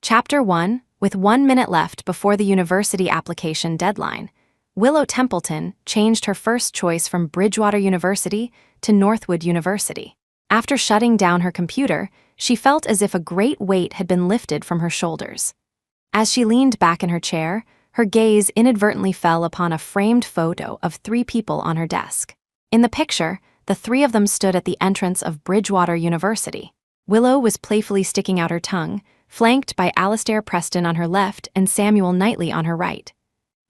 Chapter 1, with 1 minute left before the university application deadline, Willow Templeton changed her first choice from Bridgewater University to Northwood University. After shutting down her computer, she felt as if a great weight had been lifted from her shoulders. As she leaned back in her chair, her gaze inadvertently fell upon a framed photo of 3 people on her desk. In the picture, the 3 of them stood at the entrance of Bridgewater University. Willow was playfully sticking out her tongue, flanked by Alastair Preston on her left and Samuel Knightley on her right.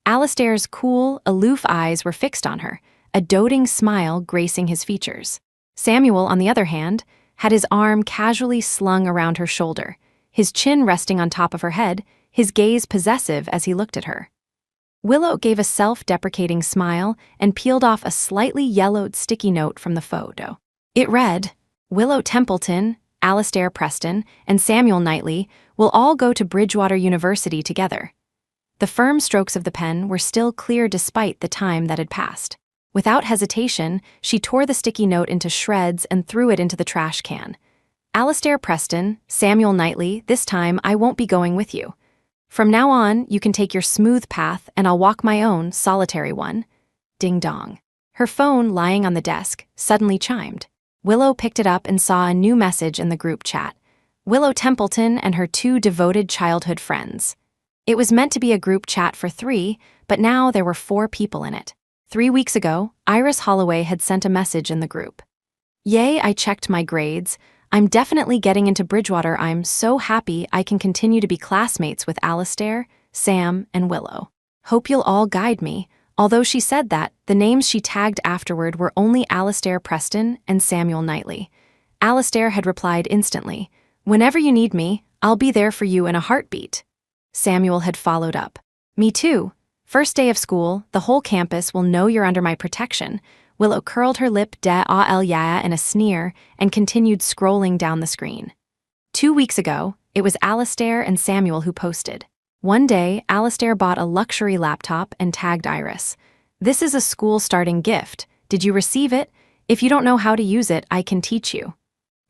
Alastair's cool, aloof eyes were fixed on her, a doting smile gracing his features. Samuel, on the other hand, had his arm casually slung around her shoulder, his chin resting on top of her head, his gaze possessive as he looked at her. Willow gave a self-deprecating smile and peeled off a slightly yellowed sticky note from the photo. It read, "Willow Templeton, Alastair Preston, and Samuel Knightley will all go to Bridgewater University together." The firm strokes of the pen were still clear despite the time that had passed. Without hesitation, she tore the sticky note into shreds and threw it into the trash can. "Alastair Preston, Samuel Knightley, this time I won't be going with you. From now on, you can take your smooth path and I'll walk my own solitary one." Ding dong. Her phone, lying on the desk, suddenly chimed. Willow picked it up and saw a new message in the group chat. Willow Templeton and her 2 devoted childhood friends. It was meant to be a group chat for 3, but now there were 4 people in it. 3 weeks ago, Iris Holloway had sent a message in the group. "Yay, I checked my grades. I'm definitely getting into Bridgewater. I'm so happy I can continue to be classmates with Alastair, Sam, and Willow. Hope you'll all guide me." Although she said that, the names she tagged afterward were only Alastair Preston and Samuel Knightley. Alastair had replied instantly, "Whenever you need me, I'll be there for you in a heartbeat." Samuel had followed up, "Me too. First day of school, the whole campus will know you're under my protection." Willow curled her lip in a sneer and continued scrolling down the screen. 2 weeks ago, it was Alastair and Samuel who posted. One day, Alastair bought a luxury laptop and tagged Iris. "This is a school-starting gift. Did you receive it? If you don't know how to use it, I can teach you."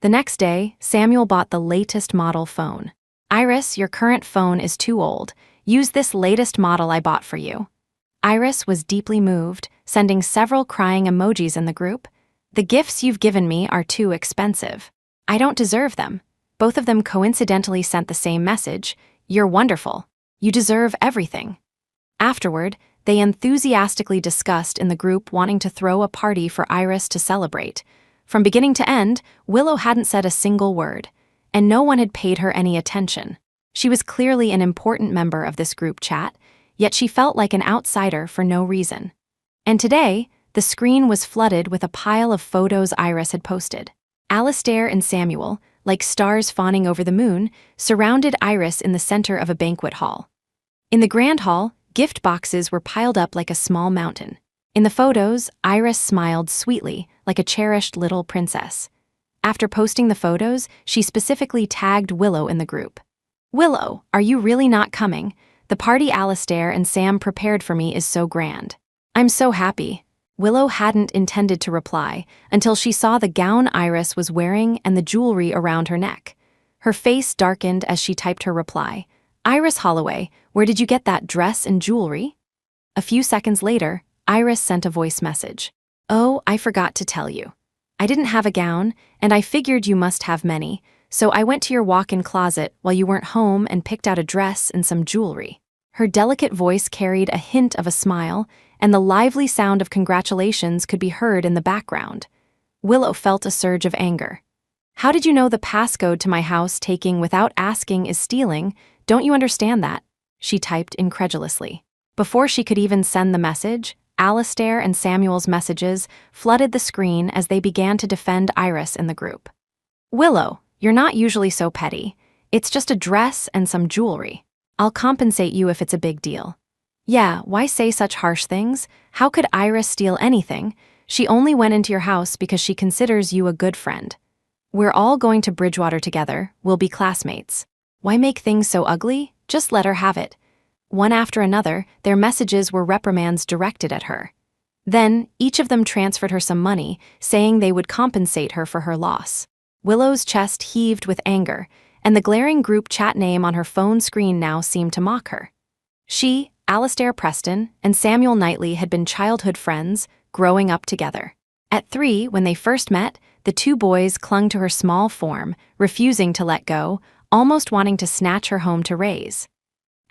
The next day, Samuel bought the latest model phone. "Iris, your current phone is too old. Use this latest model I bought for you." Iris was deeply moved, sending several crying emojis in the group. "The gifts you've given me are too expensive. I don't deserve them." Both of them coincidentally sent the same message, "You're wonderful. You deserve everything." Afterward, they enthusiastically discussed in the group wanting to throw a party for Iris to celebrate. From beginning to end, Willow hadn't said a single word, and no one had paid her any attention. She was clearly an important member of this group chat, yet she felt like an outsider for no reason. And today, the screen was flooded with a pile of photos Iris had posted. Alastair and Samuel, like stars fawning over the moon, surrounded Iris in the center of a banquet hall. In the grand hall, gift boxes were piled up like a small mountain. In the photos, Iris smiled sweetly, like a cherished little princess. After posting the photos, she specifically tagged Willow in the group. "Willow, are you really not coming? The party Alastair and Sam prepared for me is so grand. I'm so happy." Willow hadn't intended to reply until she saw the gown Iris was wearing and the jewelry around her neck. Her face darkened as she typed her reply. "Iris Holloway, where did you get that dress and jewelry?" A few seconds later, Iris sent a voice message. "Oh, I forgot to tell you. I didn't have a gown, and I figured you must have many, so I went to your walk-in closet while you weren't home and picked out a dress and some jewelry." Her delicate voice carried a hint of a smile, and the lively sound of congratulations could be heard in the background. Willow felt a surge of anger. "How did you know the passcode to my house taking without asking is stealing? Don't you understand that?" she typed incredulously. Before she could even send the message, Alastair and Samuel's messages flooded the screen as they began to defend Iris in the group. "Willow, you're not usually so petty. It's just a dress and some jewelry. I'll compensate you if it's a big deal." "Yeah, why say such harsh things? How could Iris steal anything? She only went into your house because she considers you a good friend. We're all going to Bridgewater together, we'll be classmates. Why make things so ugly? Just let her have it." One after another, their messages were reprimands directed at her. Then, each of them transferred her some money, saying they would compensate her for her loss. Willow's chest heaved with anger, and the glaring group chat name on her phone screen now seemed to mock her. She, Alastair Preston, and Samuel Knightley had been childhood friends, growing up together. At 3, when they first met, the two boys clung to her small form, refusing to let go, almost wanting to snatch her home to raise.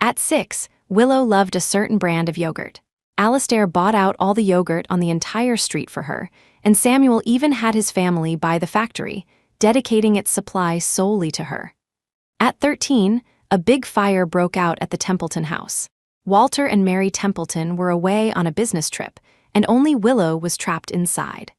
At 6, Willow loved a certain brand of yogurt. Alastair bought out all the yogurt on the entire street for her, and Samuel even had his family buy the factory, dedicating its supply solely to her. At 13, a big fire broke out at the Templeton house. Walter and Mary Templeton were away on a business trip, and only Willow was trapped inside.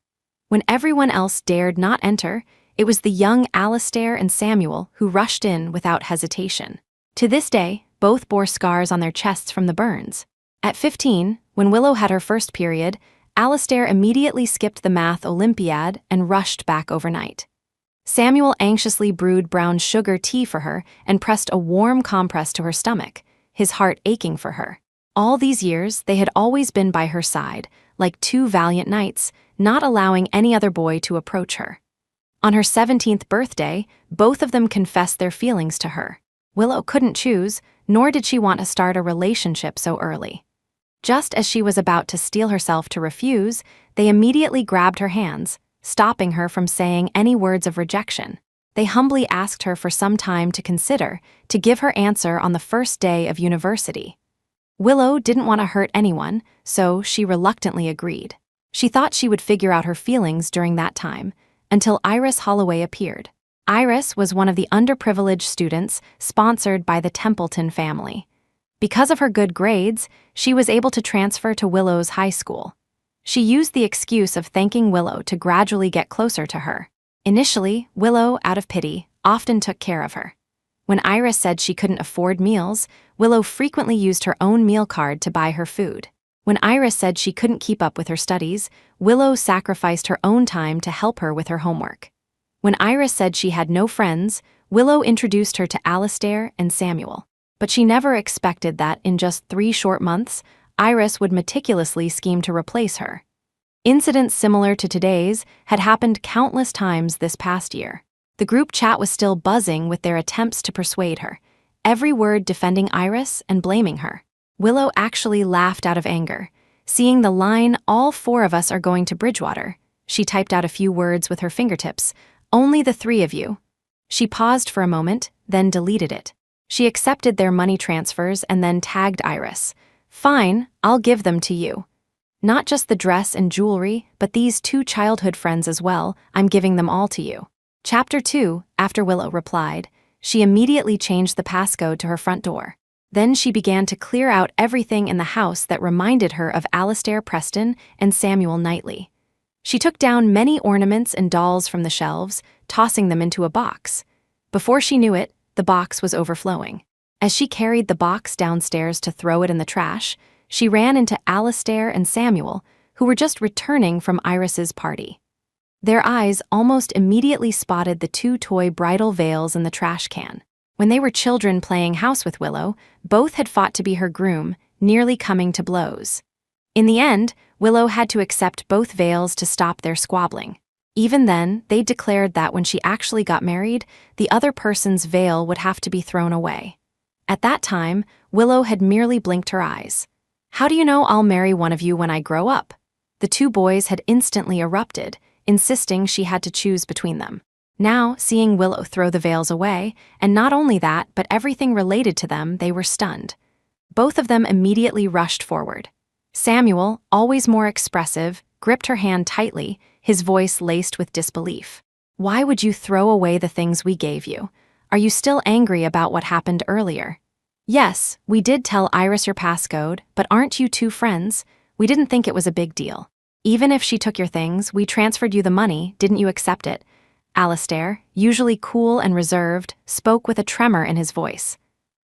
When everyone else dared not enter, it was the young Alastair and Samuel who rushed in without hesitation. To this day, both bore scars on their chests from the burns. At 15, when Willow had her first period, Alastair immediately skipped the math Olympiad and rushed back overnight. Samuel anxiously brewed brown sugar tea for her and pressed a warm compress to her stomach, his heart aching for her. All these years, they had always been by her side, like two valiant knights, not allowing any other boy to approach her. On her 17th birthday, both of them confessed their feelings to her. Willow couldn't choose, nor did she want to start a relationship so early. Just as she was about to steel herself to refuse, they immediately grabbed her hands, stopping her from saying any words of rejection. They humbly asked her for some time to consider, to give her answer on the first day of university. Willow didn't want to hurt anyone, so she reluctantly agreed. She thought she would figure out her feelings during that time, until Iris Holloway appeared. Iris was one of the underprivileged students sponsored by the Templeton family. Because of her good grades, she was able to transfer to Willow's high school. She used the excuse of thanking Willow to gradually get closer to her. Initially, Willow, out of pity, often took care of her. When Iris said she couldn't afford meals, Willow frequently used her own meal card to buy her food. When Iris said she couldn't keep up with her studies, Willow sacrificed her own time to help her with her homework. When Iris said she had no friends, Willow introduced her to Alastair and Samuel. But she never expected that in just 3 short months, Iris would meticulously scheme to replace her. Incidents similar to today's had happened countless times this past year. The group chat was still buzzing with their attempts to persuade her, every word defending Iris and blaming her. Willow actually laughed out of anger. Seeing the line, "All 4 of us are going to Bridgewater," she typed out a few words with her fingertips, "Only the 3 of you." She paused for a moment, then deleted it. She accepted their money transfers and then tagged Iris. "Fine, I'll give them to you. Not just the dress and jewelry, but these 2 childhood friends as well, I'm giving them all to you." Chapter 2, after Willow replied, she immediately changed the passcode to her front door. Then she began to clear out everything in the house that reminded her of Alastair Preston and Samuel Knightley. She took down many ornaments and dolls from the shelves, tossing them into a box. Before she knew it, the box was overflowing. As she carried the box downstairs to throw it in the trash, she ran into Alastair and Samuel, who were just returning from Iris's party. Their eyes almost immediately spotted the 2 toy bridal veils in the trash can. When they were children playing house with Willow, both had fought to be her groom, nearly coming to blows. In the end, Willow had to accept both veils to stop their squabbling. Even then, they declared that when she actually got married, the other person's veil would have to be thrown away. At that time, Willow had merely blinked her eyes. "How do you know I'll marry one of you when I grow up?" The 2 boys had instantly erupted, insisting she had to choose between them. Now, seeing Willow throw the veils away, and not only that, but everything related to them, they were stunned. Both of them immediately rushed forward. Samuel, always more expressive, gripped her hand tightly, his voice laced with disbelief. "Why would you throw away the things we gave you? Are you still angry about what happened earlier?" "Yes, we did tell Iris your passcode, but aren't you 2 friends? We didn't think it was a big deal. Even if she took your things, we transferred you the money, didn't you accept it?" Alastair, usually cool and reserved, spoke with a tremor in his voice.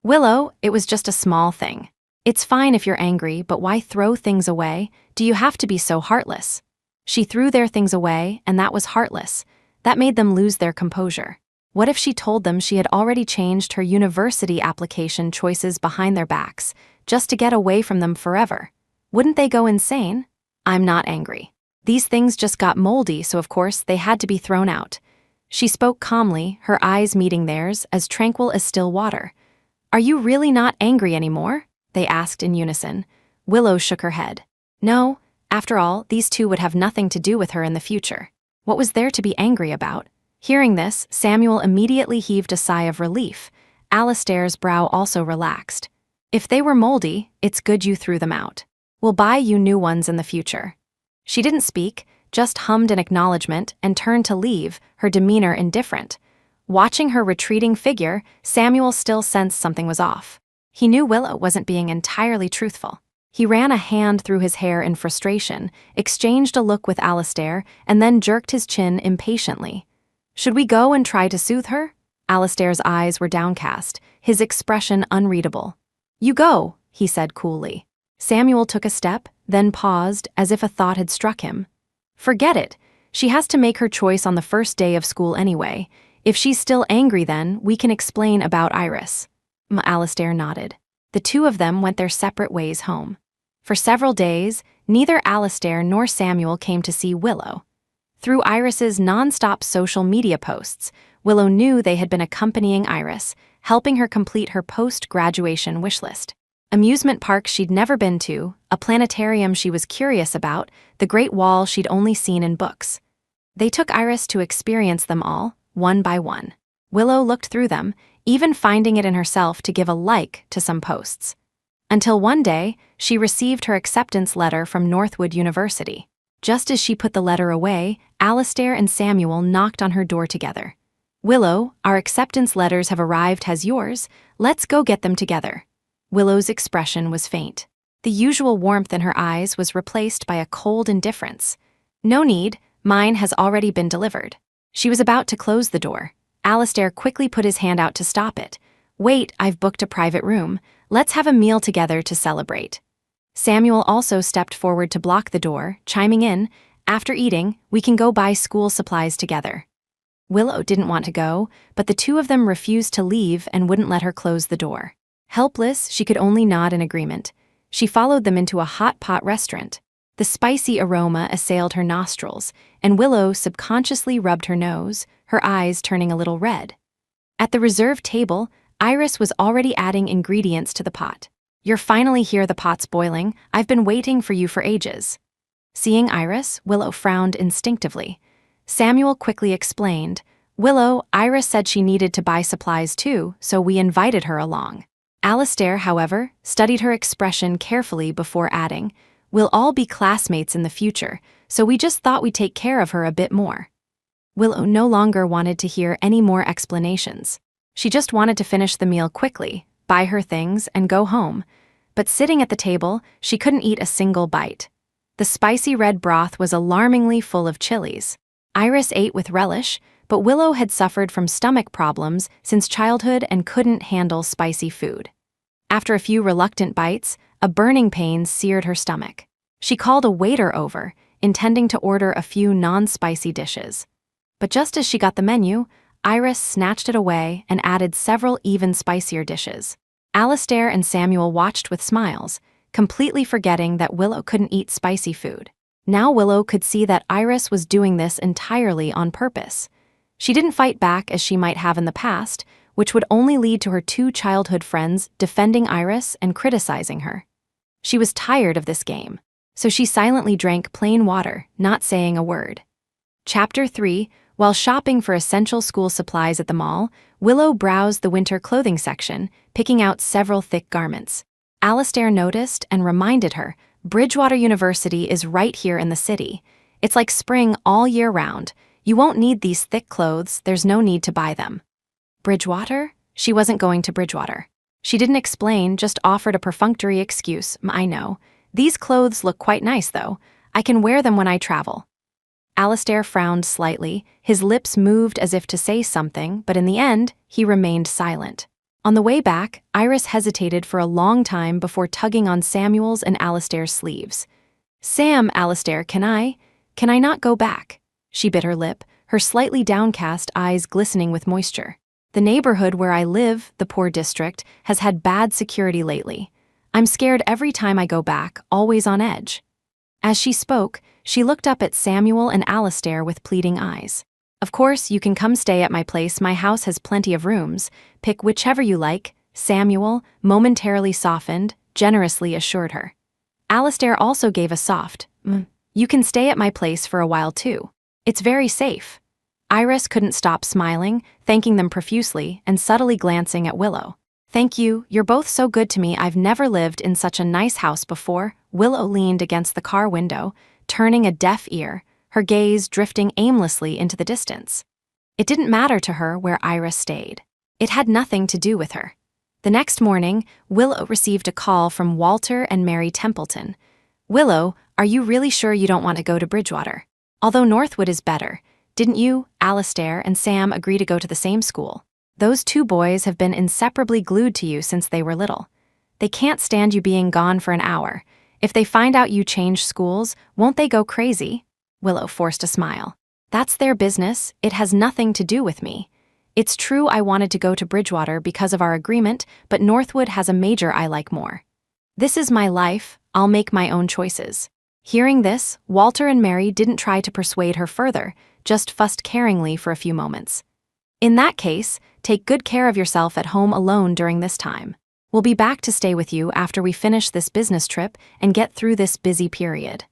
"Willow, it was just a small thing. It's fine if you're angry, but why throw things away? Do you have to be so heartless?" She threw their things away, and that was heartless. That made them lose their composure. What if she told them she had already changed her university application choices behind their backs, just to get away from them forever? Wouldn't they go insane? "I'm not angry. These things just got moldy, so of course they had to be thrown out." She spoke calmly, her eyes meeting theirs, as tranquil as still water. "Are you really not angry anymore?" they asked in unison. Willow shook her head. No, after all, these two would have nothing to do with her in the future. What was there to be angry about? Hearing this, Samuel immediately heaved a sigh of relief. Alistair's brow also relaxed. "If they were moldy, it's good you threw them out. We'll buy you new ones in the future." She didn't speak, just hummed an acknowledgement and turned to leave, her demeanor indifferent. Watching her retreating figure, Samuel still sensed something was off. He knew Willow wasn't being entirely truthful. He ran a hand through his hair in frustration, exchanged a look with Alistair, and then jerked his chin impatiently. "Should we go and try to soothe her?" Alistair's eyes were downcast, his expression unreadable. "You go," he said coolly. Samuel took a step, then paused, as if a thought had struck him. "Forget it. She has to make her choice on the first day of school anyway. If she's still angry then, we can explain about Iris." Alistair nodded. The two of them went their separate ways home. For several days, neither Alistair nor Samuel came to see Willow. Through Iris's non-stop social media posts, Willow knew they had been accompanying Iris, helping her complete her post-graduation wishlist. Amusement parks she'd never been to, a planetarium she was curious about, the Great Wall she'd only seen in books. They took Iris to experience them all, one by one. Willow looked through them, even finding it in herself to give a like to some posts. Until one day, she received her acceptance letter from Northwood University. Just as she put the letter away, Alistair and Samuel knocked on her door together. "Willow, our acceptance letters have arrived. Has yours? Let's go get them together." Willow's expression was faint. The usual warmth in her eyes was replaced by a cold indifference. "No need, mine has already been delivered." She was about to close the door. Alistair quickly put his hand out to stop it. "Wait, I've booked a private room. Let's have a meal together to celebrate." Samuel also stepped forward to block the door, chiming in, "After eating, we can go buy school supplies together." Willow didn't want to go, but the two of them refused to leave and wouldn't let her close the door. Helpless, she could only nod in agreement. She followed them into a hot pot restaurant. The spicy aroma assailed her nostrils, and Willow subconsciously rubbed her nose, her eyes turning a little red. At the reserved table, Iris was already adding ingredients to the pot. "You're finally here, the pot's boiling. I've been waiting for you for ages." Seeing Iris, Willow frowned instinctively. Samuel quickly explained, "Willow, Iris said she needed to buy supplies too, so we invited her along." Alistair, however, studied her expression carefully before adding, "We'll all be classmates in the future, so we just thought we'd take care of her a bit more." Willow no longer wanted to hear any more explanations. She just wanted to finish the meal quickly, buy her things, and go home. But sitting at the table, she couldn't eat a single bite. The spicy red broth was alarmingly full of chilies. Iris ate with relish, but Willow had suffered from stomach problems since childhood and couldn't handle spicy food. After a few reluctant bites, a burning pain seared her stomach. She called a waiter over, intending to order a few non-spicy dishes. But just as she got the menu, Iris snatched it away and added several even spicier dishes. Alistair and Samuel watched with smiles, completely forgetting that Willow couldn't eat spicy food. Now Willow could see that Iris was doing this entirely on purpose. She didn't fight back as she might have in the past, which would only lead to her two childhood friends defending Iris and criticizing her. She was tired of this game, so she silently drank plain water, not saying a word. Chapter 3. While shopping for essential school supplies at the mall, Willow browsed the winter clothing section, picking out several thick garments. Alistair noticed and reminded her, "Bridgewater University is right here in the city. It's like spring all year round. You won't need these thick clothes, there's no need to buy them." Bridgewater? She wasn't going to Bridgewater. She didn't explain, just offered a perfunctory excuse. "I know. These clothes look quite nice, though. I can wear them when I travel." Alistair frowned slightly, his lips moved as if to say something, but in the end, he remained silent. On the way back, Iris hesitated for a long time before tugging on Samuel's and Alistair's sleeves. "Sam, Alistair, can I not go back?" She bit her lip, her slightly downcast eyes glistening with moisture. "The neighborhood where I live, the poor district, has had bad security lately. I'm scared every time I go back, always on edge." As she spoke, she looked up at Samuel and Alistair with pleading eyes. Of course, you can come stay at my place. My house has plenty of rooms. Pick whichever you like, Samuel, momentarily softened, generously assured her. Alistair also gave a soft, You can stay at my place for a while too. It's very safe. Iris couldn't stop smiling, thanking them profusely, and subtly glancing at Willow. Thank you, you're both so good to me. I've never lived in such a nice house before. Willow leaned against the car window, turning a deaf ear, her gaze drifting aimlessly into the distance. It didn't matter to her where Iris stayed. It had nothing to do with her. The next morning, Willow received a call from Walter and Mary Templeton. Willow, are you really sure you don't want to go to Bridgewater? Although Northwood is better, didn't you, Alistair, and Sam agree to go to the same school? Those two boys have been inseparably glued to you since they were little. They can't stand you being gone for an hour. If they find out you changed schools, won't they go crazy? Willow forced a smile. That's their business. It has nothing to do with me. It's true I wanted to go to Bridgewater because of our agreement, but Northwood has a major I like more. This is my life. I'll make my own choices. Hearing this, Walter and Mary didn't try to persuade her further, just fussed caringly for a few moments. In that case, take good care of yourself at home alone during this time. We'll be back to stay with you after we finish this business trip and get through this busy period.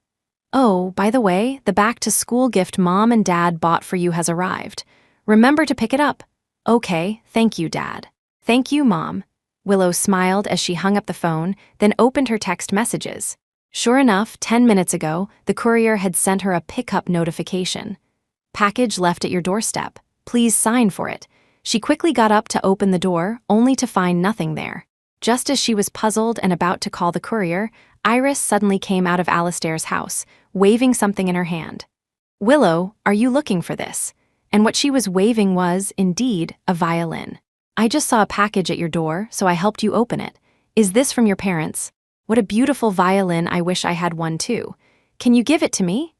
Oh, by the way, the back-to-school gift Mom and Dad bought for you has arrived. Remember to pick it up. Okay, thank you, Dad. Thank you, Mom. Willow smiled as she hung up the phone, then opened her text messages. Sure enough, 10 minutes ago, the courier had sent her a pickup notification. Package left at your doorstep. Please sign for it. She quickly got up to open the door, only to find nothing there. Just as she was puzzled and about to call the courier, Iris suddenly came out of Alistair's house, waving something in her hand. Willow, are you looking for this? And what she was waving was, indeed, a violin. I just saw a package at your door, so I helped you open it. Is this from your parents? What a beautiful violin. I wish I had one too. Can you give it to me?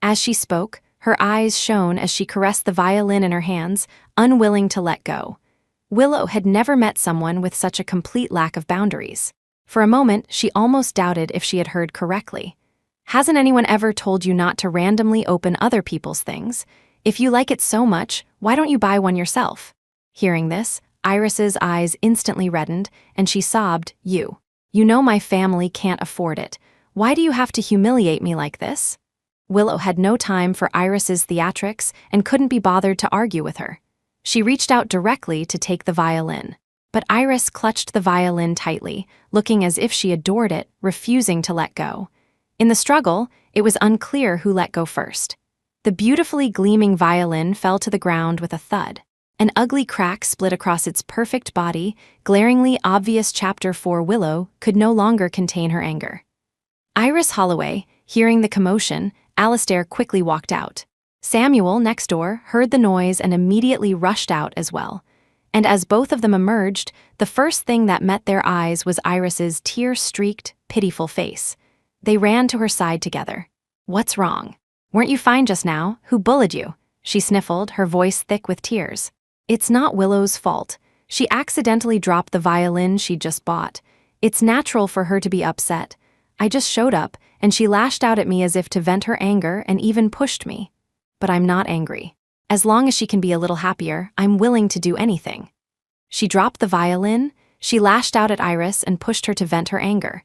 As she spoke, her eyes shone as she caressed the violin in her hands, unwilling to let go. Willow had never met someone with such a complete lack of boundaries. For a moment, she almost doubted if she had heard correctly. Hasn't anyone ever told you not to randomly open other people's things? If you like it so much, why don't you buy one yourself? Hearing this, Iris's eyes instantly reddened, and she sobbed, You know my family can't afford it. Why do you have to humiliate me like this? Willow had no time for Iris's theatrics and couldn't be bothered to argue with her. She reached out directly to take the violin. But Iris clutched the violin tightly, looking as if she adored it, refusing to let go. In the struggle, it was unclear who let go first. The beautifully gleaming violin fell to the ground with a thud. An ugly crack split across its perfect body, glaringly obvious. Chapter 4. Willow could no longer contain her anger. Iris Holloway, hearing the commotion, Alistair quickly walked out. Samuel, next door, heard the noise and immediately rushed out as well. And as both of them emerged, the first thing that met their eyes was Iris's tear-streaked, pitiful face. They ran to her side together. What's wrong? Weren't you fine just now? Who bullied you? She sniffled, her voice thick with tears. It's not Willow's fault. She accidentally dropped the violin she'd just bought. It's natural for her to be upset. I just showed up, and she lashed out at me as if to vent her anger and even pushed me. But I'm not angry. As long as she can be a little happier, I'm willing to do anything. She dropped the violin, she lashed out at Iris and pushed her to vent her anger.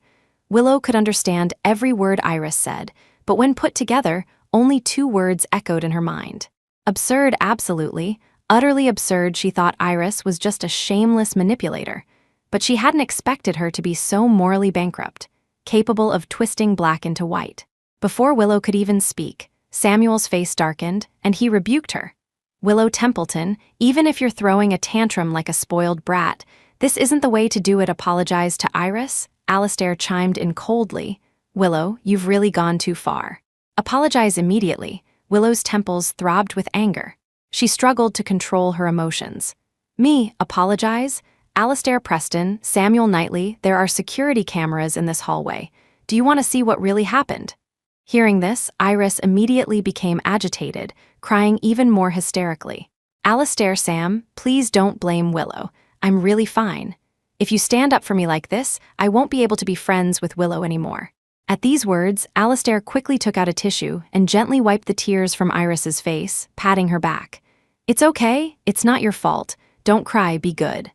Willow could understand every word Iris said, but when put together, only two words echoed in her mind. Absurd, absolutely. Utterly absurd. She thought Iris was just a shameless manipulator. But she hadn't expected her to be so morally bankrupt, capable of twisting black into white. Before Willow could even speak, Samuel's face darkened, and he rebuked her. Willow Templeton, even if you're throwing a tantrum like a spoiled brat, this isn't the way to do it. Apologize to Iris, Alistair chimed in coldly. Willow, you've really gone too far. Apologize immediately. Willow's temples throbbed with anger. She struggled to control her emotions. Me, apologize? Alistair Preston, Samuel Knightley, there are security cameras in this hallway. Do you want to see what really happened? Hearing this, Iris immediately became agitated, crying even more hysterically. Alistair, Sam, please don't blame Willow. I'm really fine. If you stand up for me like this, I won't be able to be friends with Willow anymore. At these words, Alistair quickly took out a tissue and gently wiped the tears from Iris's face, patting her back. "It's okay, it's not your fault. Don't cry, be good."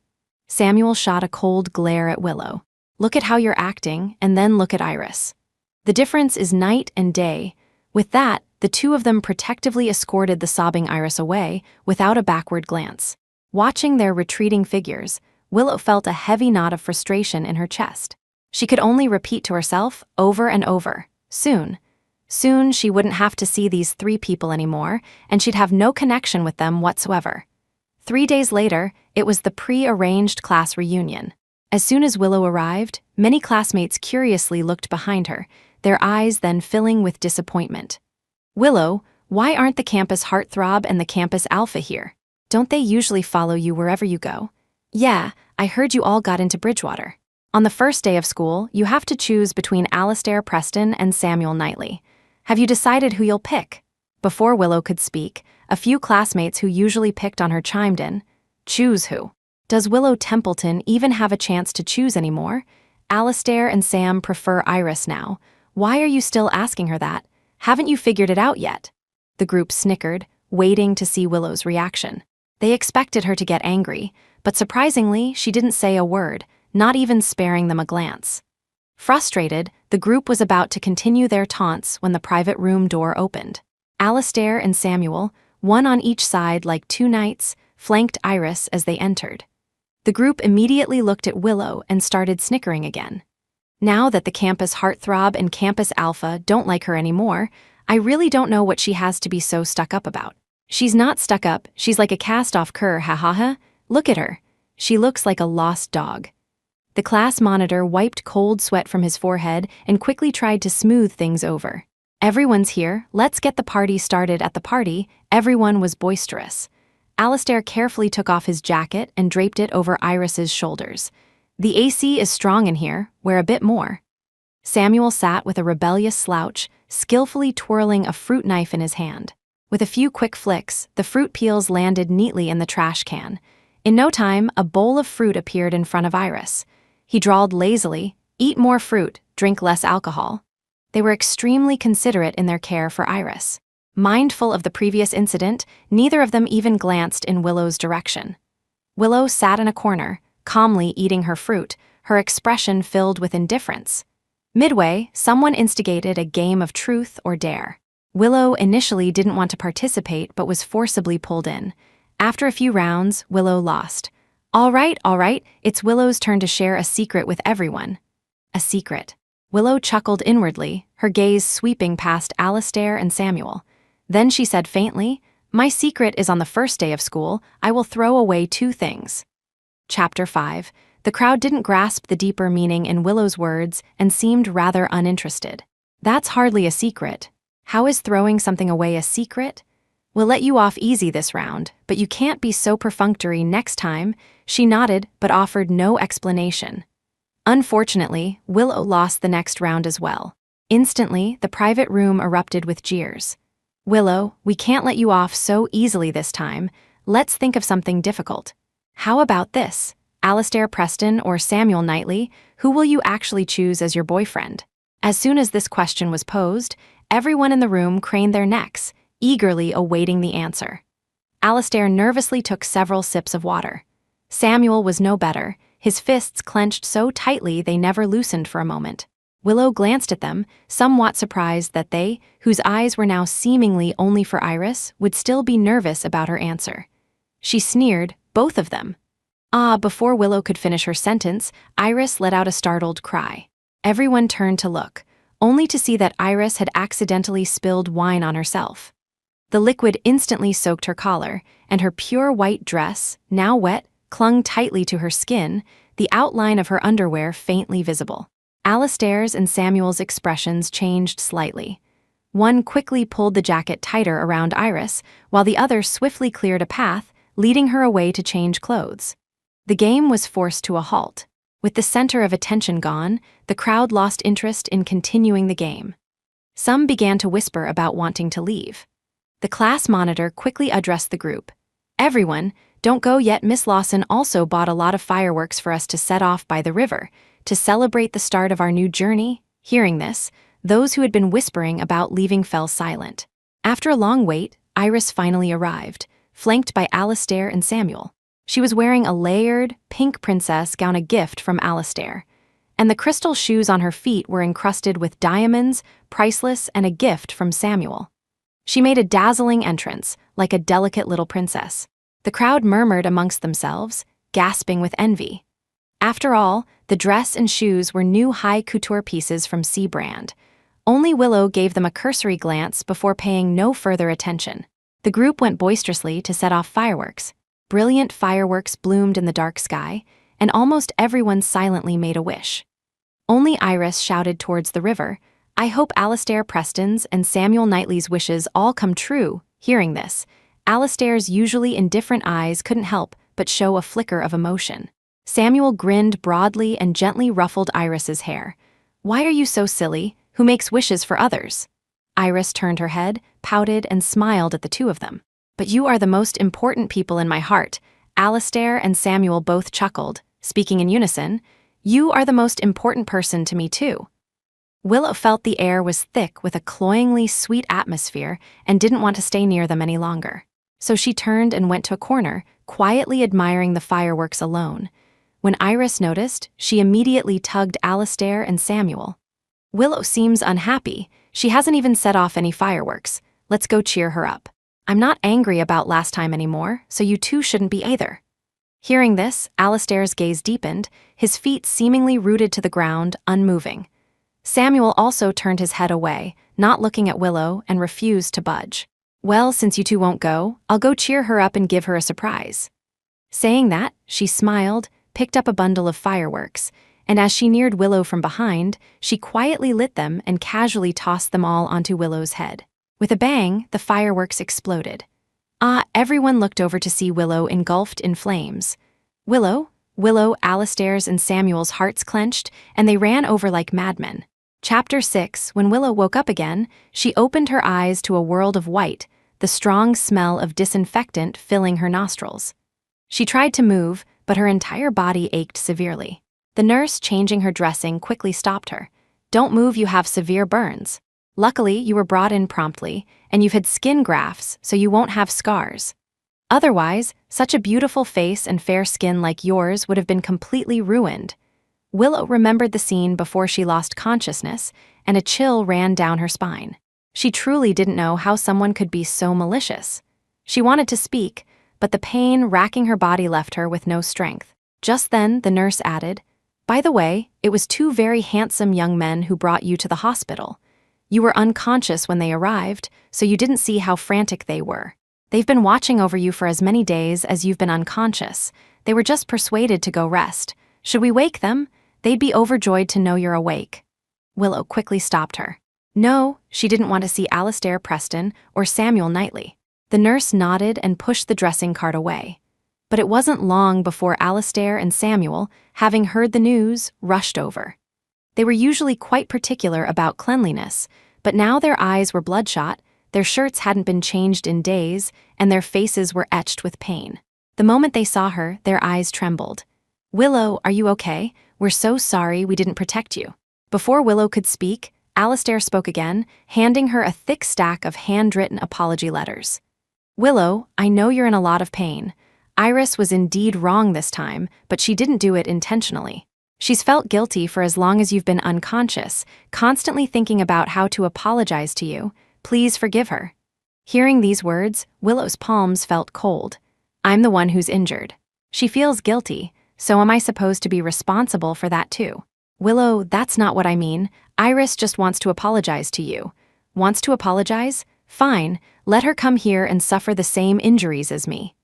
Samuel shot a cold glare at Willow. "Look at how you're acting, and then look at Iris. The difference is night and day." With that, the two of them protectively escorted the sobbing Iris away without a backward glance. Watching their retreating figures, Willow felt a heavy knot of frustration in her chest. She could only repeat to herself over and over, soon she wouldn't have to see these three people anymore, and she'd have no connection with them whatsoever. 3 days later, it was the pre-arranged class reunion. As soon as Willow arrived, many classmates curiously looked behind her, their eyes then filling with disappointment. "Willow, why aren't the campus heartthrob and the campus alpha here? Don't they usually follow you wherever you go?" "Yeah, I heard you all got into Bridgewater. On the first day of school, you have to choose between Alastair Preston and Samuel Knightley. Have you decided who you'll pick?" Before Willow could speak, a few classmates who usually picked on her chimed in. "Choose who? Does Willow Templeton even have a chance to choose anymore? Alastair and Sam prefer Iris now. Why are you still asking her that? Haven't you figured it out yet?" The group snickered, waiting to see Willow's reaction. They expected her to get angry, but surprisingly, she didn't say a word, not even sparing them a glance. Frustrated, the group was about to continue their taunts when the private room door opened. Alastair and Samuel, one on each side like two knights, flanked Iris as they entered. The group immediately looked at Willow and started snickering again. "Now that the campus heartthrob and campus alpha don't like her anymore, I really don't know what she has to be so stuck up about." "She's not stuck up, she's like a cast-off cur, ha ha ha. Look at her. She looks like a lost dog." The class monitor wiped cold sweat from his forehead and quickly tried to smooth things over. "Everyone's here, let's get the party started." At the party, everyone was boisterous. Alastair carefully took off his jacket and draped it over Iris's shoulders. "The AC is strong in here, wear a bit more." Samuel sat with a rebellious slouch, skillfully twirling a fruit knife in his hand. With a few quick flicks, the fruit peels landed neatly in the trash can. In no time, a bowl of fruit appeared in front of Iris. He drawled lazily, "Eat more fruit, drink less alcohol." They were extremely considerate in their care for Iris. Mindful of the previous incident, neither of them even glanced in Willow's direction. Willow sat in a corner, calmly eating her fruit, her expression filled with indifference. Midway, someone instigated a game of truth or dare. Willow initially didn't want to participate but was forcibly pulled in. After a few rounds, Willow lost. All right, it's Willow's turn to share a secret with everyone." A secret. Willow chuckled inwardly, her gaze sweeping past Alastair and Samuel. Then she said faintly, "My secret is on the first day of school, I will throw away 2 things. Chapter 5. The crowd didn't grasp the deeper meaning in Willow's words and seemed rather uninterested. "That's hardly a secret. How is throwing something away a secret? We'll let you off easy this round, but you can't be so perfunctory next time." She nodded but offered no explanation. Unfortunately, Willow lost the next round as well. Instantly, the private room erupted with jeers. "Willow, we can't let you off so easily this time. Let's think of something difficult. How about this? Alastair Preston or Samuel Knightley, who will you actually choose as your boyfriend?" As soon as this question was posed, everyone in the room craned their necks, eagerly awaiting the answer. Alastair nervously took several sips of water. Samuel was no better, his fists clenched so tightly they never loosened for a moment. Willow glanced at them, somewhat surprised that they, whose eyes were now seemingly only for Iris, would still be nervous about her answer. She sneered, "Both of them." Before Willow could finish her sentence, Iris let out a startled cry. Everyone turned to look, only to see that Iris had accidentally spilled wine on herself. The liquid instantly soaked her collar, and her pure white dress, now wet, clung tightly to her skin, the outline of her underwear faintly visible. Alastair's and Samuel's expressions changed slightly. One quickly pulled the jacket tighter around Iris, while the other swiftly cleared a path, leading her away to change clothes. The game was forced to a halt. With the center of attention gone, the crowd lost interest in continuing the game. Some began to whisper about wanting to leave. The class monitor quickly addressed the group. "Everyone, don't go yet. Miss Lawson also bought a lot of fireworks for us to set off by the river, to celebrate the start of our new journey." Hearing this, those who had been whispering about leaving fell silent. After a long wait, Iris finally arrived, flanked by Alastair and Samuel. She was wearing a layered, pink princess gown, a gift from Alastair, and the crystal shoes on her feet were encrusted with diamonds, priceless, and a gift from Samuel. She made a dazzling entrance, like a delicate little princess. The crowd murmured amongst themselves, gasping with envy. After all, the dress and shoes were new high couture pieces from C brand. Only Willow gave them a cursory glance before paying no further attention. The group went boisterously to set off fireworks. Brilliant fireworks bloomed in the dark sky, and almost everyone silently made a wish. Only Iris shouted towards the river, "I hope Alastair Preston's and Samuel Knightley's wishes all come true." Hearing this, Alastair's usually indifferent eyes couldn't help but show a flicker of emotion. Samuel grinned broadly and gently ruffled Iris's hair. "Why are you so silly? Who makes wishes for others?" Iris turned her head, pouted, and smiled at the two of them. "But you are the most important people in my heart." Alastair and Samuel both chuckled, speaking in unison. "You are the most important person to me too." Willow felt the air was thick with a cloyingly sweet atmosphere and didn't want to stay near them any longer. So she turned and went to a corner, quietly admiring the fireworks alone. When Iris noticed, she immediately tugged Alastair and Samuel. "Willow seems unhappy. She hasn't even set off any fireworks. Let's go cheer her up. I'm not angry about last time anymore, so you two shouldn't be either." Hearing this, Alastair's gaze deepened, his feet seemingly rooted to the ground, unmoving. Samuel also turned his head away, not looking at Willow, and refused to budge. "Well, since you two won't go, I'll go cheer her up and give her a surprise." Saying that, she smiled, picked up a bundle of fireworks, and as she neared Willow from behind, she quietly lit them and casually tossed them all onto Willow's head. With a bang, the fireworks exploded. Everyone looked over to see Willow engulfed in flames. Willow, Alastair's and Samuel's hearts clenched, and they ran over like madmen. Chapter 6. When Willow woke up again, she opened her eyes to a world of white, the strong smell of disinfectant filling her nostrils. She tried to move, but her entire body ached severely. The nurse changing her dressing quickly stopped her. "Don't move, you have severe burns. Luckily, you were brought in promptly, and you've had skin grafts, so you won't have scars. Otherwise, such a beautiful face and fair skin like yours would have been completely ruined." Willow remembered the scene before she lost consciousness, and a chill ran down her spine. She truly didn't know how someone could be so malicious. She wanted to speak, but the pain racking her body left her with no strength. Just then, the nurse added, "By the way, it was two very handsome young men who brought you to the hospital. You were unconscious when they arrived, so you didn't see how frantic they were. They've been watching over you for as many days as you've been unconscious. They were just persuaded to go rest. Should we wake them? They'd be overjoyed to know you're awake." Willow quickly stopped her. No, she didn't want to see Alastair Preston or Samuel Knightley. The nurse nodded and pushed the dressing cart away. But it wasn't long before Alastair and Samuel, having heard the news, rushed over. They were usually quite particular about cleanliness, but now their eyes were bloodshot, their shirts hadn't been changed in days, and their faces were etched with pain. The moment they saw her, their eyes trembled. "Willow, are you okay? We're so sorry we didn't protect you." Before Willow could speak, Alastair spoke again, handing her a thick stack of handwritten apology letters. "Willow, I know you're in a lot of pain. Iris was indeed wrong this time, but she didn't do it intentionally. She's felt guilty for as long as you've been unconscious, constantly thinking about how to apologize to you. Please forgive her." Hearing these words, Willow's palms felt cold. "I'm the one who's injured. She feels guilty, so am I supposed to be responsible for that too?" "Willow, that's not what I mean. Iris just wants to apologize to you." "Wants to apologize? Fine, let her come here and suffer the same injuries as me."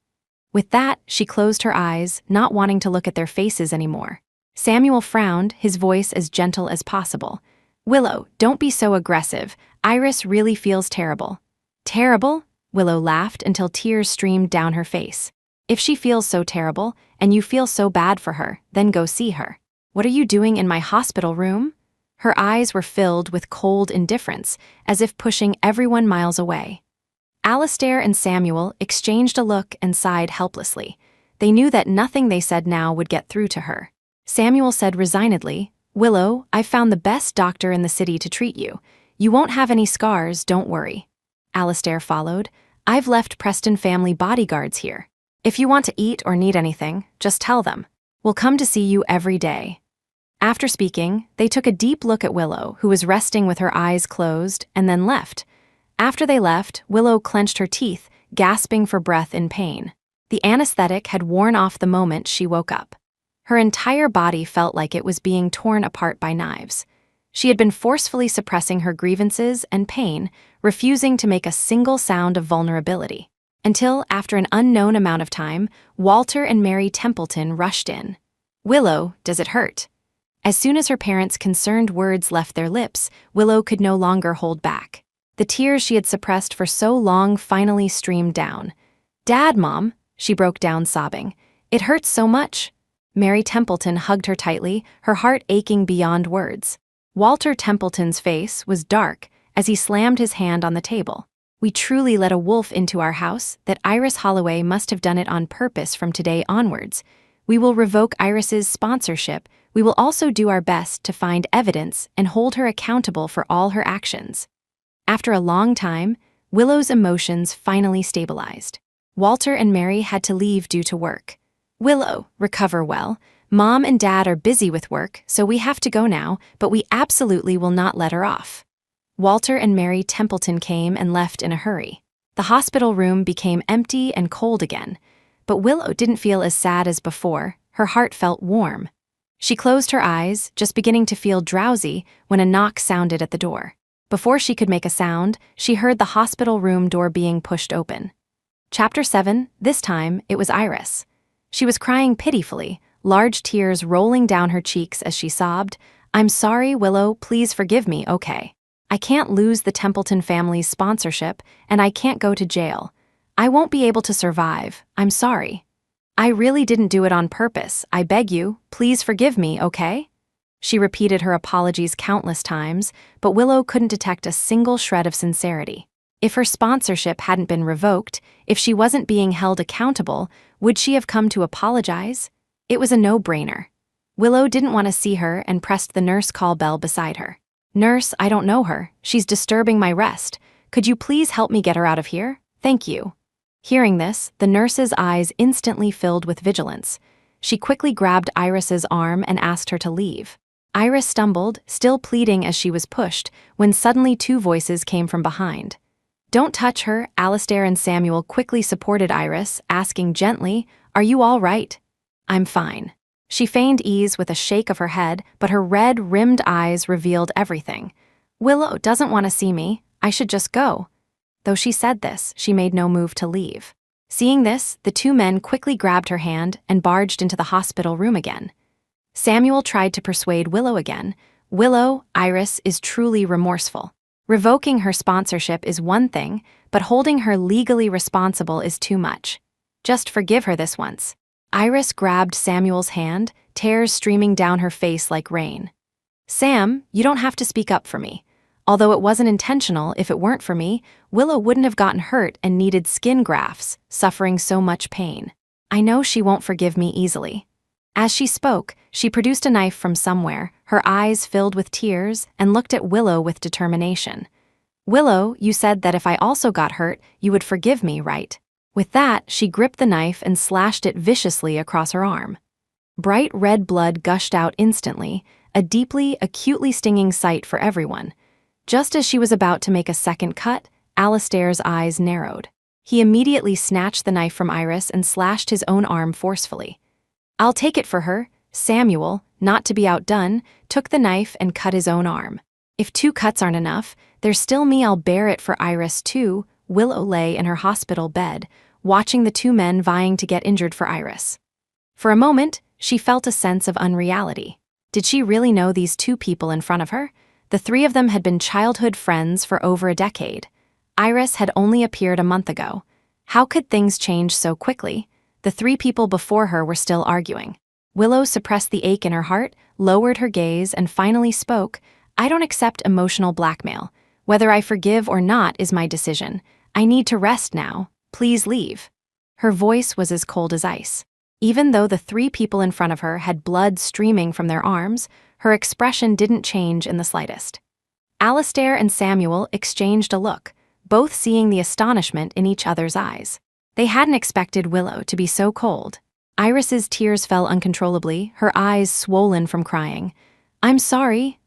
With that, she closed her eyes, not wanting to look at their faces anymore. Samuel frowned, his voice as gentle as possible. "Willow, don't be so aggressive. Iris really feels terrible." "Terrible?" Willow laughed until tears streamed down her face. "If she feels so terrible, and you feel so bad for her, then go see her." "What are you doing in my hospital room?" Her eyes were filled with cold indifference, as if pushing everyone miles away. Alastair and Samuel exchanged a look and sighed helplessly. They knew that nothing they said now would get through to her. Samuel said resignedly, "Willow, I've found the best doctor in the city to treat you. You won't have any scars, don't worry." Alastair followed, I've left Preston family bodyguards here. If you want to eat or need anything, just tell them. We'll come to see you every day." After speaking, they took a deep look at Willow, who was resting with her eyes closed, and then left. After they left, Willow clenched her teeth, gasping for breath in pain. The anesthetic had worn off the moment she woke up. Her entire body felt like it was being torn apart by knives. She had been forcefully suppressing her grievances and pain, refusing to make a single sound of vulnerability. Until, after an unknown amount of time, Walter and Mary Templeton rushed in. "Willow, does it hurt?" As soon as her parents' concerned words left their lips, Willow could no longer hold back. The tears she had suppressed for so long finally streamed down. "Dad, Mom," she broke down sobbing. "It hurts so much." Mary Templeton hugged her tightly, her heart aching beyond words. Walter Templeton's face was dark as he slammed his hand on the table. "We truly let a wolf into our house. That Iris Holloway must have done it on purpose from today onwards. We will revoke Iris's sponsorship. We will also do our best to find evidence and hold her accountable for all her actions." After a long time, Willow's emotions finally stabilized. Walter and Mary had to leave due to work. "Willow, recover well. Mom and Dad are busy with work, so we have to go now, but we absolutely will not let her off." Walter and Mary Templeton came and left in a hurry. The hospital room became empty and cold again, but Willow didn't feel as sad as before. Her heart felt warm. She closed her eyes, just beginning to feel drowsy, when a knock sounded at the door. Before she could make a sound, she heard the hospital room door being pushed open. Chapter 7, this time, it was Iris. She was crying pitifully, large tears rolling down her cheeks as she sobbed, "I'm sorry, Willow, please forgive me, okay? I can't lose the Templeton family's sponsorship, and I can't go to jail. I won't be able to survive, I'm sorry. I really didn't do it on purpose, I beg you, please forgive me, okay?" She repeated her apologies countless times, but Willow couldn't detect a single shred of sincerity. If her sponsorship hadn't been revoked, if she wasn't being held accountable, would she have come to apologize? It was a no-brainer. Willow didn't want to see her and pressed the nurse call bell beside her. "Nurse, I don't know her. She's disturbing my rest. Could you please help me get her out of here? Thank you." Hearing this, the nurse's eyes instantly filled with vigilance. She quickly grabbed Iris's arm and asked her to leave. Iris stumbled, still pleading as she was pushed, when suddenly two voices came from behind. "Don't touch her," Alastair and Samuel quickly supported Iris, asking gently, "Are you all right?" "I'm fine." She feigned ease with a shake of her head, but her red-rimmed eyes revealed everything. "Willow doesn't want to see me. I should just go." Though she said this, she made no move to leave. Seeing this, the two men quickly grabbed her hand and barged into the hospital room again. Samuel tried to persuade Willow again. "Willow, Iris is truly remorseful. Revoking her sponsorship is one thing, but holding her legally responsible is too much. Just forgive her this once." Iris grabbed Samuel's hand, tears streaming down her face like rain. "Sam, you don't have to speak up for me. Although it wasn't intentional, if it weren't for me, Willow wouldn't have gotten hurt and needed skin grafts, suffering so much pain. I know she won't forgive me easily." As she spoke, she produced a knife from somewhere, her eyes filled with tears, and looked at Willow with determination. "Willow, you said that if I also got hurt, you would forgive me, right?" With that, she gripped the knife and slashed it viciously across her arm. Bright red blood gushed out instantly, a deeply, acutely stinging sight for everyone. Just as she was about to make a second cut, Alastair's eyes narrowed. He immediately snatched the knife from Iris and slashed his own arm forcefully. "I'll take it for her." Samuel, not to be outdone, took the knife and cut his own arm. "If 2 cuts aren't enough, there's still me, I'll bear it for Iris too." Willow lay in her hospital bed, watching the two men vying to get injured for Iris. For a moment, she felt a sense of unreality. Did she really know these two people in front of her? The three of them had been childhood friends for over a decade. Iris had only appeared a month ago. How could things change so quickly? The 3 people before her were still arguing. Willow suppressed the ache in her heart, lowered her gaze, and finally spoke, "I don't accept emotional blackmail. Whether I forgive or not is my decision. I need to rest now. Please leave." Her voice was as cold as ice. Even though the 3 people in front of her had blood streaming from their arms, her expression didn't change in the slightest. Alastair and Samuel exchanged a look. both seeing the astonishment in each other's eyes. They hadn't expected Willow to be so cold. Iris's tears fell uncontrollably, her eyes swollen from crying. I'm sorry.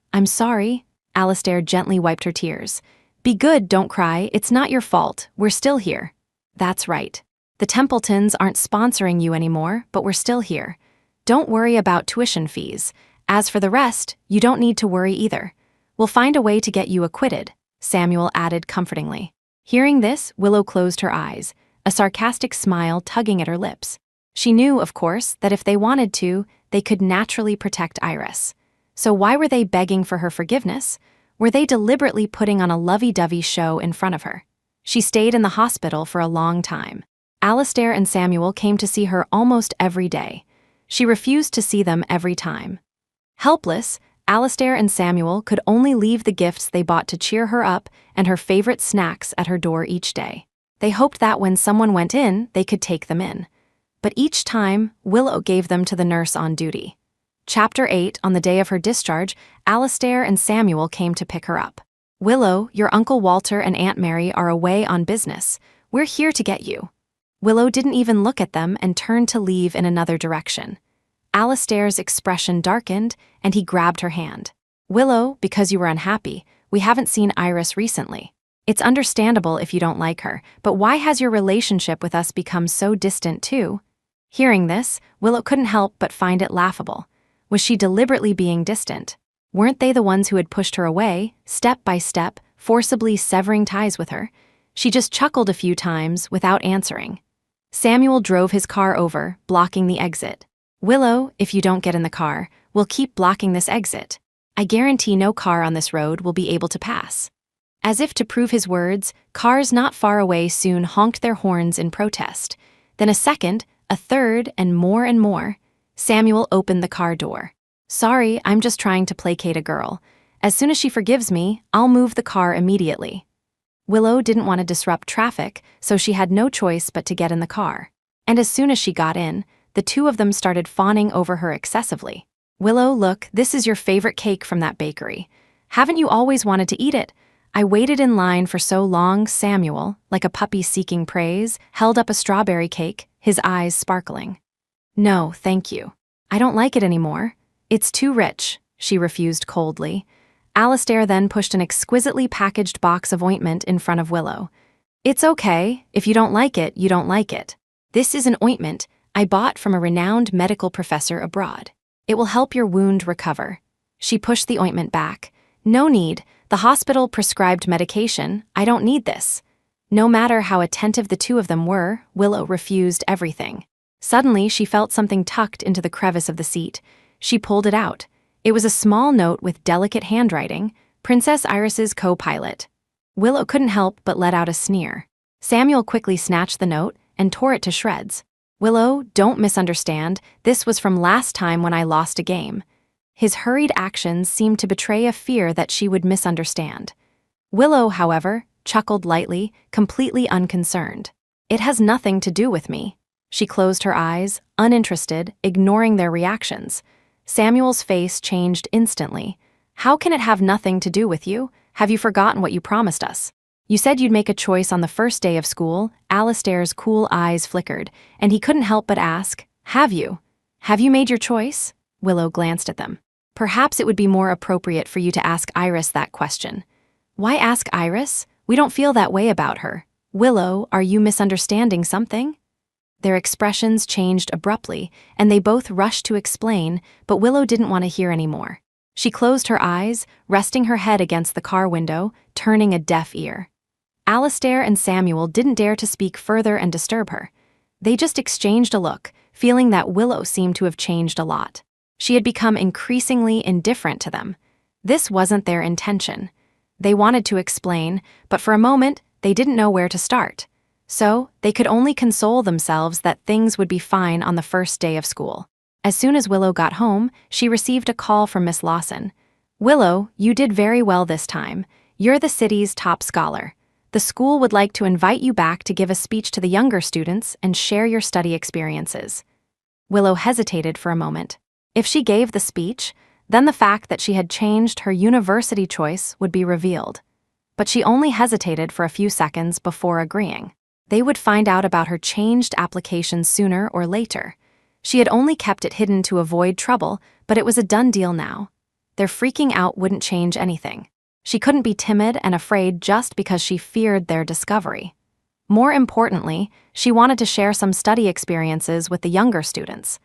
Alastair gently wiped her tears. Be good, don't cry, it's not your fault, we're still here. That's right. The Templetons aren't sponsoring you anymore, but we're still here. Don't worry about tuition fees. As for the rest, you don't need to worry either. We'll find a way to get you acquitted, Samuel added comfortingly. Hearing this, Willow closed her eyes, a sarcastic smile tugging at her lips. She knew, of course, that if they wanted to, they could naturally protect Iris. So why were they begging for her forgiveness? Were they deliberately putting on a lovey-dovey show in front of her? She stayed in the hospital for a long time. Alastair and Samuel came to see her almost every day. She refused to see them every time. Helpless, Alastair and Samuel could only leave the gifts they bought to cheer her up and her favorite snacks at her door each day. They hoped that when someone went in, they could take them in. But each time, Willow gave them to the nurse on duty. Chapter 8, on the day of her discharge, Alastair and Samuel came to pick her up. Willow, your Uncle Walter and Aunt Mary are away on business. We're here to get you. Willow didn't even look at them and turned to leave in another direction. Alastair's expression darkened, and he grabbed her hand. Willow, because you were unhappy, we haven't seen Iris recently. It's understandable if you don't like her, but why has your relationship with us become so distant too? Hearing this, Willow couldn't help but find it laughable. Was she deliberately being distant? Weren't they the ones who had pushed her away, step by step, forcibly severing ties with her? She just chuckled a few times without answering. Samuel drove his car over, blocking the exit. Willow, if you don't get in the car, we'll keep blocking this exit. I guarantee no car on this road will be able to pass. As if to prove his words, cars not far away soon honked their horns in protest. Then a second, a third, and more. Samuel opened the car door. Sorry, I'm just trying to placate a girl. As soon as she forgives me, I'll move the car immediately. Willow didn't want to disrupt traffic, so she had no choice but to get in the car. And as soon as she got in, the two of them started fawning over her excessively. Willow, look, this is your favorite cake from that bakery. Haven't you always wanted to eat it? I waited in line for so long. Samuel, like a puppy seeking praise, held up a strawberry cake, his eyes sparkling. No, thank you. I don't like it anymore. It's too rich, she refused coldly. Alastair then pushed an exquisitely packaged box of ointment in front of Willow. It's okay, if you don't like it, you don't like it. This is an ointment I bought from a renowned medical professor abroad. It will help your wound recover. She pushed the ointment back. No need, the hospital prescribed medication, I don't need this. No matter how attentive the two of them were, Willow refused everything. Suddenly, she felt something tucked into the crevice of the seat. She pulled it out. It was a small note with delicate handwriting, Princess Iris's co-pilot. Willow couldn't help but let out a sneer. Samuel quickly snatched the note and tore it to shreds. Willow, don't misunderstand, this was from last time when I lost a game. His hurried actions seemed to betray a fear that she would misunderstand. Willow, however, chuckled lightly, completely unconcerned. It has nothing to do with me. She closed her eyes, uninterested, ignoring their reactions. Samuel's face changed instantly. How can it have nothing to do with you? Have you forgotten what you promised us? You said you'd make a choice on the first day of school. Alastair's cool eyes flickered, and he couldn't help but ask, Have you? Have you made your choice? Willow glanced at them. Perhaps it would be more appropriate for you to ask Iris that question. Why ask Iris? We don't feel that way about her. Willow, are you misunderstanding something? Their expressions changed abruptly, and they both rushed to explain, but Willow didn't want to hear any more. She closed her eyes, resting her head against the car window, turning a deaf ear. Alastair and Samuel didn't dare to speak further and disturb her. They just exchanged a look, feeling that Willow seemed to have changed a lot. She had become increasingly indifferent to them. This wasn't their intention. They wanted to explain, but for a moment, they didn't know where to start. So, they could only console themselves that things would be fine on the first day of school. As soon as Willow got home, she received a call from Miss Lawson. Willow, you did very well this time. You're the city's top scholar. The school would like to invite you back to give a speech to the younger students and share your study experiences. Willow hesitated for a moment. If she gave the speech, then the fact that she had changed her university choice would be revealed. but she only hesitated for a few seconds before agreeing. They would find out about her changed application sooner or later. She had only kept it hidden to avoid trouble, but it was a done deal now. Their freaking out wouldn't change anything. She couldn't be timid and afraid just because she feared their discovery. More importantly, she wanted to share some study experiences with the younger students.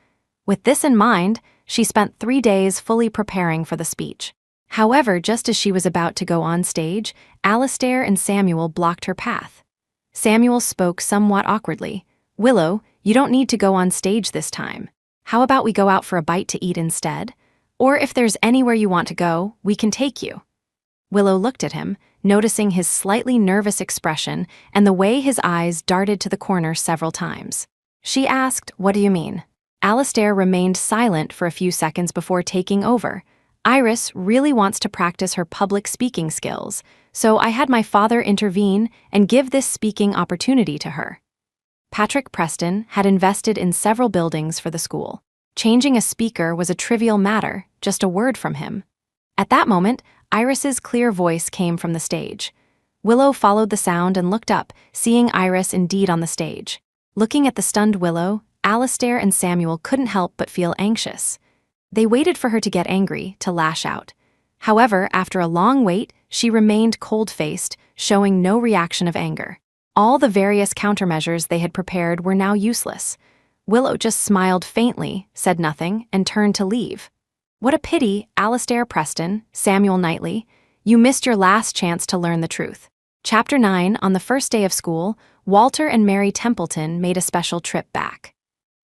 With this in mind, she spent 3 days fully preparing for the speech. However, just as she was about to go on stage, Alastair and Samuel blocked her path. Samuel spoke somewhat awkwardly. "Willow, you don't need to go on stage this time. How about we go out for a bite to eat instead? Or if there's anywhere you want to go, we can take you." Willow looked at him, noticing his slightly nervous expression and the way his eyes darted to the corner several times. She asked, "What do you mean?" Alastair remained silent for a few seconds before taking over. "Iris really wants to practice her public speaking skills, so I had my father intervene and give this speaking opportunity to her." Patrick Preston had invested in several buildings for the school. Changing a speaker was a trivial matter, just a word from him. At that moment, Iris's clear voice came from the stage. Willow followed the sound and looked up, seeing Iris indeed on the stage. Looking at the stunned Willow, Alastair and Samuel couldn't help but feel anxious. They waited for her to get angry, to lash out. However, after a long wait, she remained cold-faced, showing no reaction of anger. All the various countermeasures they had prepared were now useless. Willow just smiled faintly, said nothing, and turned to leave. "What a pity, Alastair Preston, Samuel Knightley. You missed your last chance to learn the truth." Chapter 9. On the first day of school, Walter and Mary Templeton made a special trip back.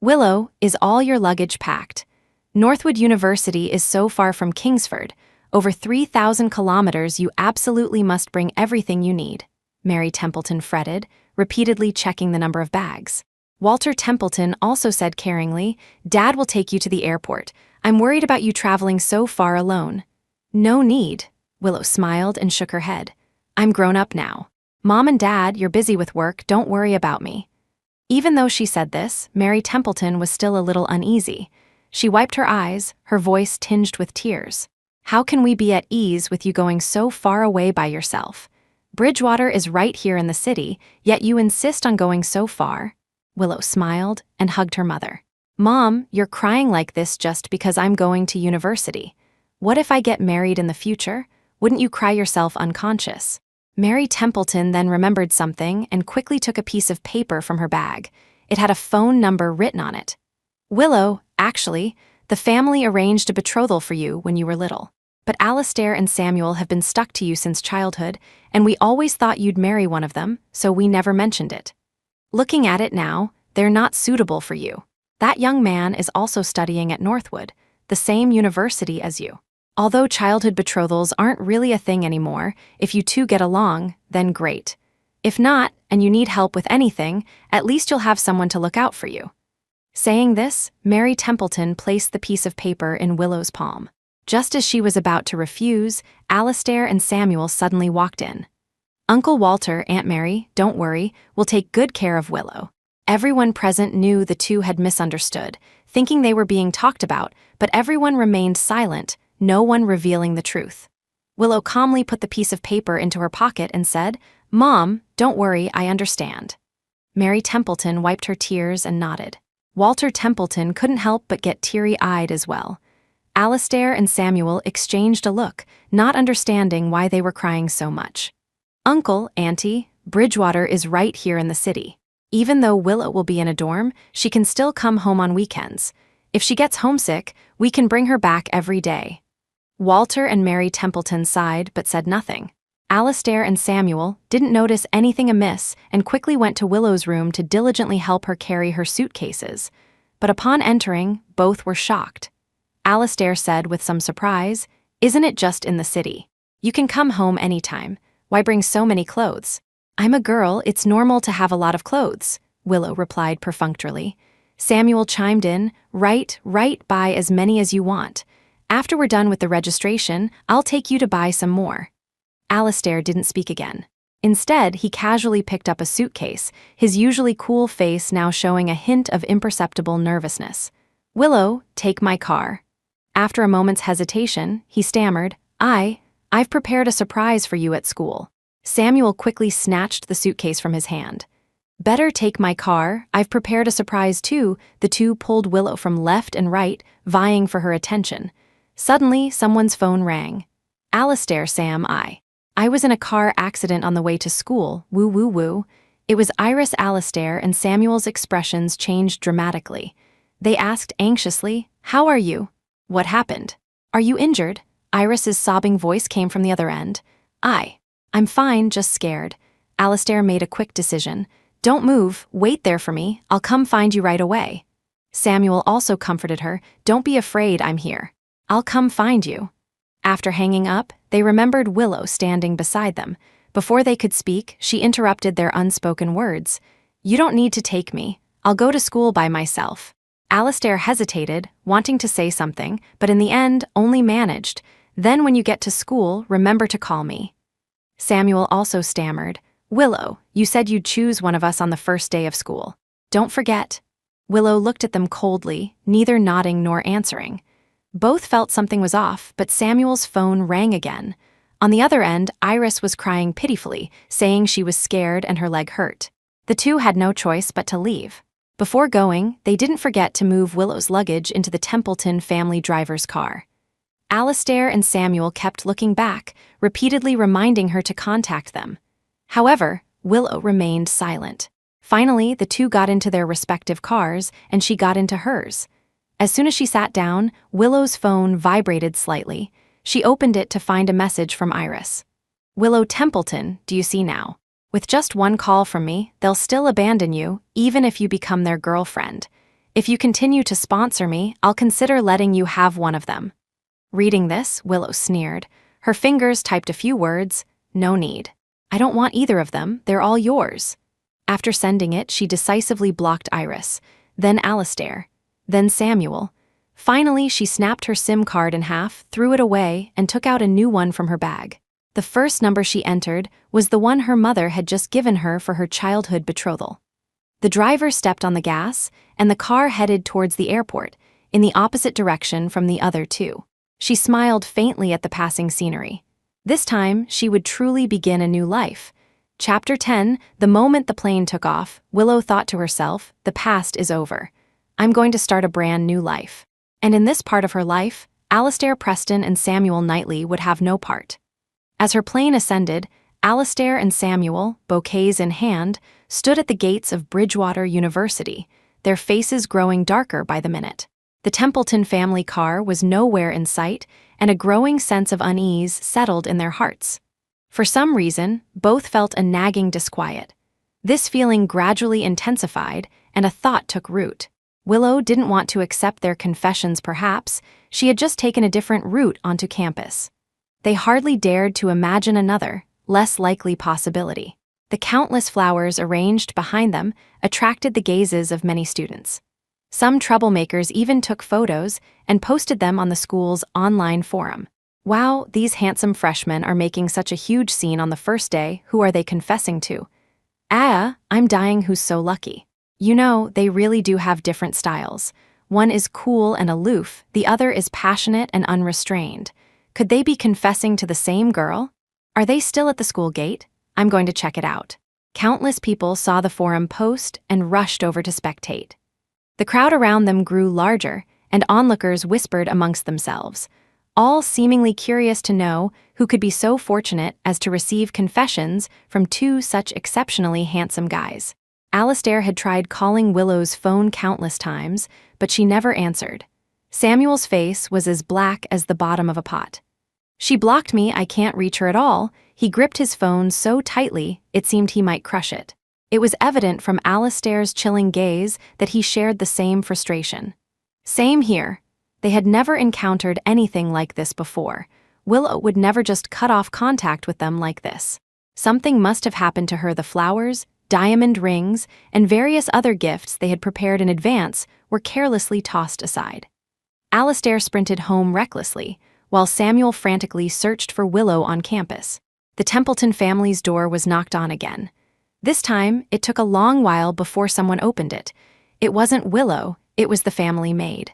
"Willow, is all your luggage packed? Northwood University is so far from Kingsford. Over 3,000 kilometers, you absolutely must bring everything you need," Mary Templeton fretted, repeatedly checking the number of bags. Walter Templeton also said caringly, "Dad will take you to the airport. I'm worried about you traveling so far alone." "No need," Willow smiled and shook her head. "I'm grown up now. Mom and Dad, you're busy with work, don't worry about me." Even though she said this, Mary Templeton was still a little uneasy. She wiped her eyes, her voice tinged with tears. "How can we be at ease with you going so far away by yourself? Bridgewater is right here in the city, yet you insist on going so far." Willow smiled and hugged her mother. "Mom, you're crying like this just because I'm going to university. What if I get married in the future? Wouldn't you cry yourself unconscious?" Mary Templeton then remembered something and quickly took a piece of paper from her bag. It had a phone number written on it. "Willow, actually, the family arranged a betrothal for you when you were little. But Alastair and Samuel have been stuck to you since childhood, and we always thought you'd marry one of them, so we never mentioned it. Looking at it now, they're not suitable for you. That young man is also studying at Northwood, the same university as you. Although childhood betrothals aren't really a thing anymore, if you two get along, then great. If not, and you need help with anything, at least you'll have someone to look out for you." Saying this, Mary Templeton placed the piece of paper in Willow's palm. Just as she was about to refuse, Alastair and Samuel suddenly walked in. "Uncle Walter, Aunt Mary, don't worry, we'll take good care of Willow." Everyone present knew the two had misunderstood, thinking they were being talked about, but everyone remained silent, no one revealing the truth. Willow calmly put the piece of paper into her pocket and said, "Mom, don't worry, I understand." Mary Templeton wiped her tears and nodded. Walter Templeton couldn't help but get teary-eyed as well. Alastair and Samuel exchanged a look, not understanding why they were crying so much. "Uncle, Auntie, Bridgewater is right here in the city. Even though Willow will be in a dorm, she can still come home on weekends. If she gets homesick, we can bring her back every day." Walter and Mary Templeton sighed but said nothing. Alastair and Samuel didn't notice anything amiss and quickly went to Willow's room to diligently help her carry her suitcases. But upon entering, both were shocked. Alastair said with some surprise, "Isn't it just in the city? You can come home anytime. Why bring so many clothes?" "I'm a girl, it's normal to have a lot of clothes," Willow replied perfunctorily. Samuel chimed in, Right, buy as many as you want. After we're done with the registration, I'll take you to buy some more." Alastair didn't speak again. Instead, he casually picked up a suitcase, his usually cool face now showing a hint of imperceptible nervousness. "Willow, take my car." After a moment's hesitation, he stammered, I've prepared a surprise for you at school." Samuel quickly snatched the suitcase from his hand. Better take my car, I've prepared a surprise too. The two pulled Willow from left and right, vying for her attention. Suddenly, someone's phone rang. Alistair, Sam, I was in a car accident on the way to school, woo woo woo. It was Iris. Alistair and Samuel's expressions changed dramatically. They asked anxiously, "How are you? What happened? Are you injured?" Iris's sobbing voice came from the other end. I'm fine, just scared." Alistair made a quick decision. "Don't move, wait there for me, I'll come find you right away." Samuel also comforted her. "Don't be afraid, I'm here. I'll come find you." After hanging up, they remembered Willow standing beside them. Before they could speak, she interrupted their unspoken words. "You don't need to take me. I'll go to school by myself." Alistair hesitated, wanting to say something, but in the end, only managed. "Then when you get to school, remember to call me." Samuel also stammered. "Willow, you said you'd choose one of us on the first day of school. Don't forget." Willow looked at them coldly, neither nodding nor answering. Both felt something was off, but Samuel's phone rang again. On the other end, Iris was crying pitifully, saying she was scared and her leg hurt. The two had no choice but to leave. Before going, they didn't forget to move Willow's luggage into the Templeton family driver's car. Alistair and Samuel kept looking back, repeatedly reminding her to contact them. However, Willow remained silent. Finally, the two got into their respective cars, and she got into hers. As soon as she sat down, Willow's phone vibrated slightly. She opened it to find a message from Iris. "Willow Templeton, do you see now? With just one call from me, they'll still abandon you, even if you become their girlfriend. If you continue to sponsor me, I'll consider letting you have one of them." Reading this, Willow sneered. Her fingers typed a few words. "No need. I don't want either of them, they're all yours." After sending it, she decisively blocked Iris, then Alistair, then Samuel. Finally, she snapped her SIM card in half, threw it away, and took out a new one from her bag. The first number she entered was the one her mother had just given her for her childhood betrothal. The driver stepped on the gas, and the car headed towards the airport, in the opposite direction from the other two. She smiled faintly at the passing scenery. This time, she would truly begin a new life. Chapter 10, the moment the plane took off, Willow thought to herself, "The past is over. I'm going to start a brand new life." And in this part of her life, Alistair Preston and Samuel Knightley would have no part. As her plane ascended, Alistair and Samuel, bouquets in hand, stood at the gates of Bridgewater University, their faces growing darker by the minute. The Templeton family car was nowhere in sight, and a growing sense of unease settled in their hearts. For some reason, both felt a nagging disquiet. This feeling gradually intensified, and a thought took root. Willow didn't want to accept their confessions perhaps, she had just taken a different route onto campus. They hardly dared to imagine another, less likely possibility. The countless flowers arranged behind them attracted the gazes of many students. Some troublemakers even took photos and posted them on the school's online forum. "Wow, these handsome freshmen are making such a huge scene on the first day, who are they confessing to? I'm dying, who's so lucky." You know, they really do have different styles. One is cool and aloof, the other is passionate and unrestrained. Could they be confessing to the same girl? Are they still at the school gate? I'm going to check it out. Countless people saw the forum post and rushed over to spectate. The crowd around them grew larger, and onlookers whispered amongst themselves, all seemingly curious to know who could be so fortunate as to receive confessions from two such exceptionally handsome guys. Alistair had tried calling Willow's phone countless times, but she never answered. Samuel's face was as black as the bottom of a pot. "She blocked me, I can't reach her at all." He gripped his phone so tightly, it seemed he might crush it. It was evident from Alistair's chilling gaze that he shared the same frustration. Same here. They had never encountered anything like this before. Willow would never just cut off contact with them like this. Something must have happened to her. The flowers, diamond rings, and various other gifts they had prepared in advance were carelessly tossed aside. Alistair sprinted home recklessly, while Samuel frantically searched for Willow on campus. The Templeton family's door was knocked on again. This time, it took a long while before someone opened it. It wasn't Willow, it was the family maid.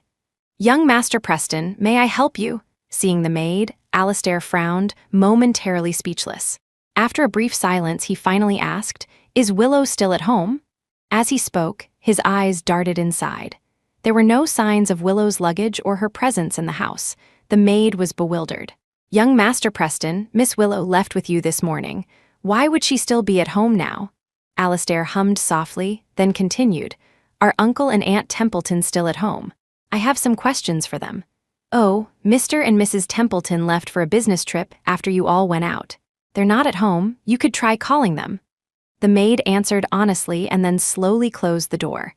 "Young Master Preston, may I help you?" Seeing the maid, Alistair frowned, momentarily speechless. After a brief silence, he finally asked, "Is Willow still at home?" As he spoke, his eyes darted inside. There were no signs of Willow's luggage or her presence in the house. The maid was bewildered. "Young Master Preston, Miss Willow left with you this morning. Why would she still be at home now?" Alastair hummed softly, then continued, "Are Uncle and Aunt Templeton still at home? I have some questions for them." "Oh, Mr. and Mrs. Templeton left for a business trip after you all went out. They're not at home. You could try calling them." The maid answered honestly and then slowly closed the door.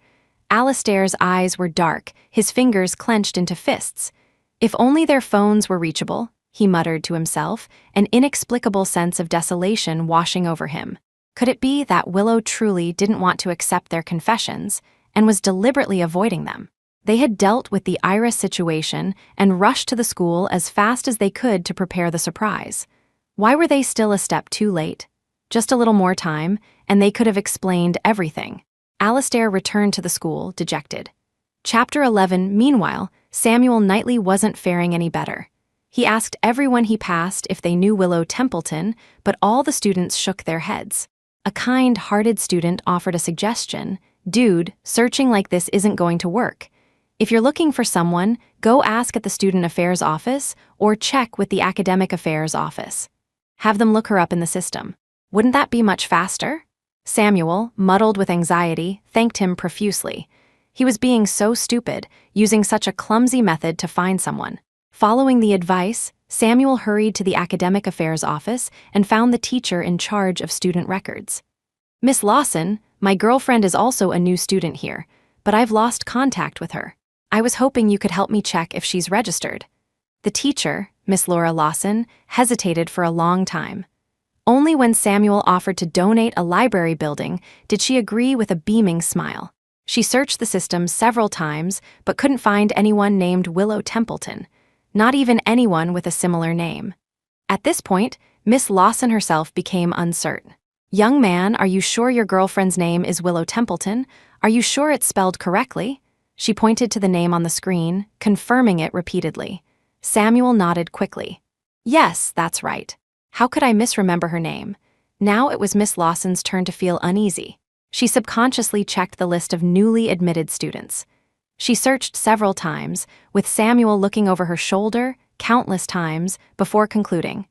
Alastair's eyes were dark, his fingers clenched into fists. If only their phones were reachable, he muttered to himself, an inexplicable sense of desolation washing over him. Could it be that Willow truly didn't want to accept their confessions and was deliberately avoiding them? They had dealt with the Ira situation and rushed to the school as fast as they could to prepare the surprise. Why were they still a step too late? Just a little more time, and they could have explained everything. Alastair returned to the school, dejected. Chapter 11. Meanwhile, Samuel Knightley wasn't faring any better. He asked everyone he passed if they knew Willow Templeton, but all the students shook their heads. A kind-hearted student offered a suggestion. "Dude, searching like this isn't going to work. If you're looking for someone, go ask at the Student Affairs office or check with the Academic Affairs office. Have them look her up in the system. Wouldn't that be much faster?" Samuel, muddled with anxiety, thanked him profusely. He was being so stupid, using such a clumsy method to find someone. Following the advice, Samuel hurried to the Academic Affairs office and found the teacher in charge of student records. "Miss Lawson, my girlfriend is also a new student here, but I've lost contact with her. I was hoping you could help me check if she's registered." The teacher, Miss Laura Lawson, hesitated for a long time. Only when Samuel offered to donate a library building did she agree with a beaming smile. She searched the system several times but couldn't find anyone named Willow Templeton, not even anyone with a similar name. At this point, Miss Lawson herself became uncertain. "Young man, are you sure your girlfriend's name is Willow Templeton? Are you sure it's spelled correctly?" She pointed to the name on the screen, confirming it repeatedly. Samuel nodded quickly. "Yes, that's right. How could I misremember her name?" Now it was Miss Lawson's turn to feel uneasy. She subconsciously checked the list of newly admitted students. She searched several times, with Samuel looking over her shoulder countless times before concluding.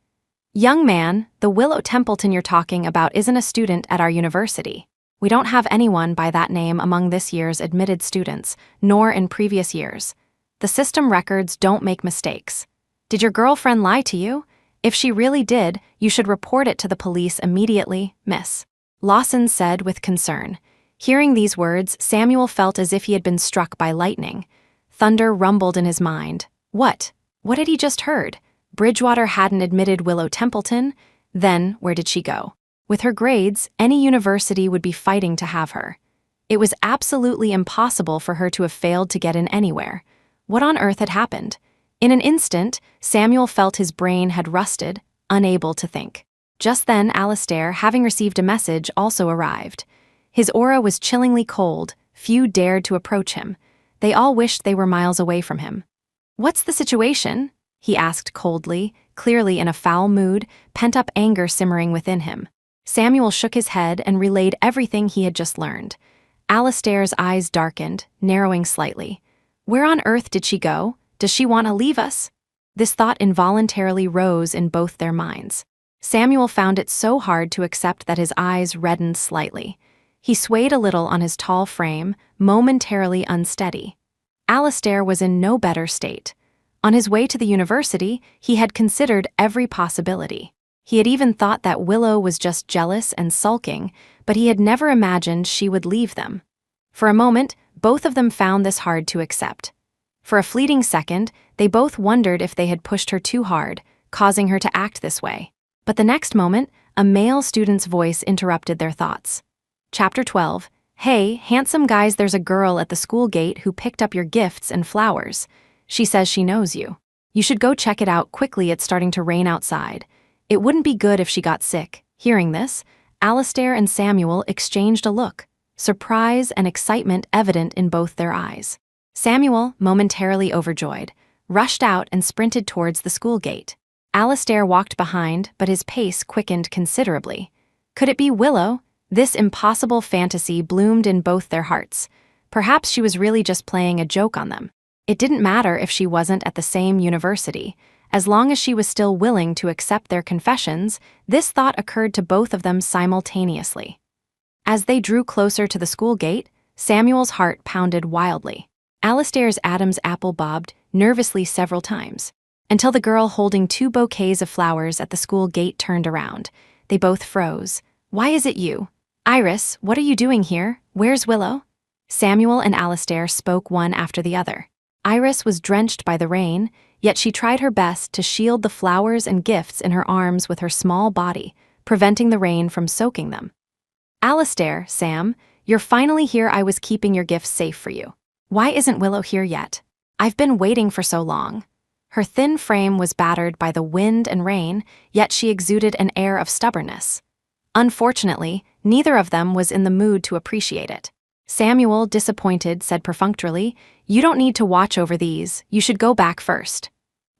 "Young man, the Willow Templeton you're talking about isn't a student at our university. We don't have anyone by that name among this year's admitted students, nor in previous years. The system records don't make mistakes. Did your girlfriend lie to you? If she really did, you should report it to the police immediately, miss," Lawson said with concern. Hearing these words, Samuel felt as if he had been struck by lightning. Thunder rumbled in his mind. What? What had he just heard? Bridgewater hadn't admitted Willow Templeton? Then, where did she go? With her grades, any university would be fighting to have her. It was absolutely impossible for her to have failed to get in anywhere. What on earth had happened? In an instant, Samuel felt his brain had rusted, unable to think. Just then, Alastair, having received a message, also arrived. His aura was chillingly cold. Few dared to approach him. They all wished they were miles away from him. "What's the situation?" he asked coldly, clearly in a foul mood, pent-up anger simmering within him. Samuel shook his head and relayed everything he had just learned. Alastair's eyes darkened, narrowing slightly. "Where on earth did she go? Does she want to leave us?" This thought involuntarily rose in both their minds. Samuel found it so hard to accept that his eyes reddened slightly. He swayed a little on his tall frame, momentarily unsteady. Alastair was in no better state. On his way to the university, he had considered every possibility. He had even thought that Willow was just jealous and sulking, but he had never imagined she would leave them. For a moment, both of them found this hard to accept. For a fleeting second, they both wondered if they had pushed her too hard, causing her to act this way. But the next moment, a male student's voice interrupted their thoughts. Chapter 12. "Hey, handsome guys, there's a girl at the school gate who picked up your gifts and flowers. She says she knows you. You should go check it out quickly, it's starting to rain outside. It wouldn't be good if she got sick." Hearing this, Alastair and Samuel exchanged a look, surprise and excitement evident in both their eyes. Samuel, momentarily overjoyed, rushed out and sprinted towards the school gate. Alastair walked behind, but his pace quickened considerably. Could it be Willow? This impossible fantasy bloomed in both their hearts. Perhaps she was really just playing a joke on them. It didn't matter if she wasn't at the same university. As long as she was still willing to accept their confessions, this thought occurred to both of them simultaneously. As they drew closer to the school gate, Samuel's heart pounded wildly. Alastair's Adam's apple bobbed nervously several times, until the girl holding 2 bouquets of flowers at the school gate turned around. They both froze. "Why is it you? Iris, what are you doing here? Where's Willow?" Samuel and Alastair spoke one after the other. Iris was drenched by the rain, yet she tried her best to shield the flowers and gifts in her arms with her small body, preventing the rain from soaking them. "Alastair, Sam, you're finally here. I was keeping your gifts safe for you. Why isn't Willow here yet? I've been waiting for so long." Her thin frame was battered by the wind and rain, yet she exuded an air of stubbornness. Unfortunately, neither of them was in the mood to appreciate it. Samuel, disappointed, said perfunctorily, "You don't need to watch over these. You should go back first."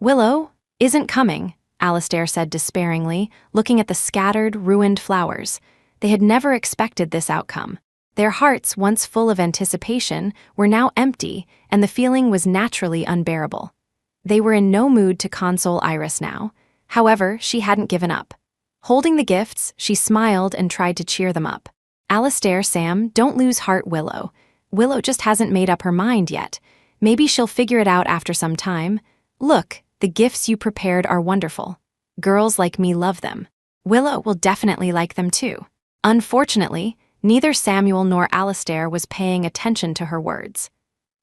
"Willow isn't coming," Alastair said despairingly, looking at the scattered, ruined flowers. They had never expected this outcome. Their hearts, once full of anticipation, were now empty, and the feeling was naturally unbearable. They were in no mood to console Iris now. However, she hadn't given up. Holding the gifts, she smiled and tried to cheer them up. "Alastair, Sam, don't lose heart, Willow. Willow just hasn't made up her mind yet. Maybe she'll figure it out after some time. Look, the gifts you prepared are wonderful. Girls like me love them. Willow will definitely like them too." Unfortunately, neither Samuel nor Alastair was paying attention to her words.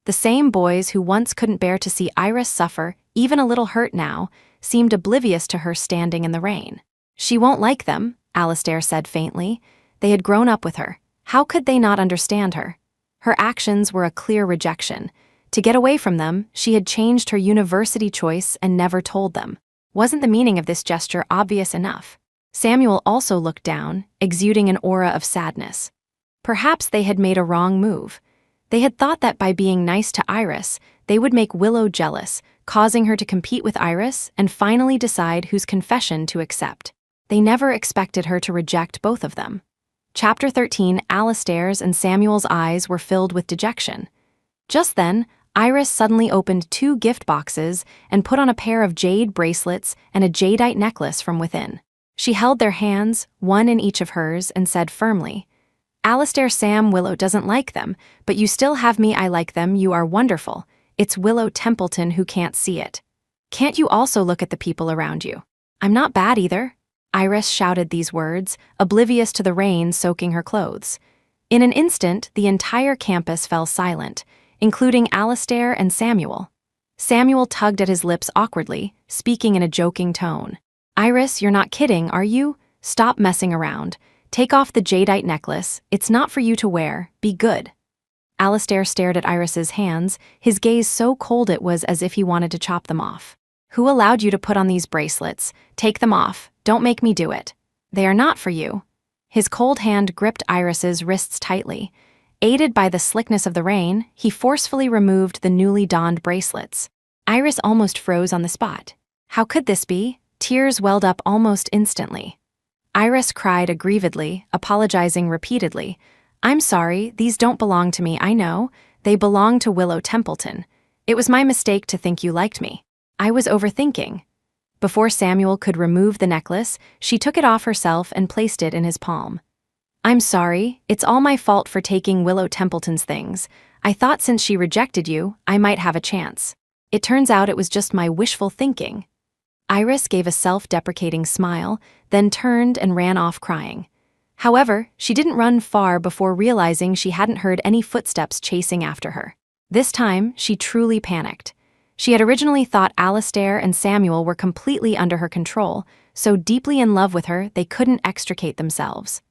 The same boys who once couldn't bear to see Iris suffer, even a little hurt now, seemed oblivious to her standing in the rain. "She won't like them," Alastair said faintly. They had grown up with her. How could they not understand her? Her actions were a clear rejection. To get away from them, she had changed her university choice and never told them. Wasn't the meaning of this gesture obvious enough? Samuel also looked down, exuding an aura of sadness. Perhaps they had made a wrong move. They had thought that by being nice to Iris, they would make Willow jealous, causing her to compete with Iris and finally decide whose confession to accept. They never expected her to reject both of them. Chapter 13. Alastair's and Samuel's eyes were filled with dejection. Just then, Iris suddenly opened 2 gift boxes and put on a pair of jade bracelets and a jadeite necklace from within. She held their hands, one in each of hers, and said firmly, "Alastair, Sam, Willow doesn't like them, but you still have me. I like them. You are wonderful. It's Willow Templeton who can't see it. Can't you also look at the people around you? I'm not bad either." Iris shouted these words, oblivious to the rain soaking her clothes. In an instant, the entire campus fell silent, including Alastair and Samuel. Samuel tugged at his lips awkwardly, speaking in a joking tone. "Iris, you're not kidding, are you? Stop messing around. Take off the jadeite necklace. It's not for you to wear. Be good." Alastair stared at Iris's hands, his gaze so cold it was as if he wanted to chop them off. "Who allowed you to put on these bracelets? Take them off. Don't make me do it. They are not for you." His cold hand gripped Iris's wrists tightly. Aided by the slickness of the rain, he forcefully removed the newly donned bracelets. Iris almost froze on the spot. How could this be? Tears welled up almost instantly. Iris cried aggrievedly, apologizing repeatedly. "I'm sorry, these don't belong to me, I know. They belong to Willow Templeton. It was my mistake to think you liked me. I was overthinking." Before Samuel could remove the necklace, she took it off herself and placed it in his palm. "I'm sorry, it's all my fault for taking Willow Templeton's things. I thought since she rejected you, I might have a chance. It turns out it was just my wishful thinking." Iris gave a self-deprecating smile, then turned and ran off crying. However, she didn't run far before realizing she hadn't heard any footsteps chasing after her. This time, she truly panicked. She had originally thought Alastair and Samuel were completely under her control, so deeply in love with her they couldn't extricate themselves.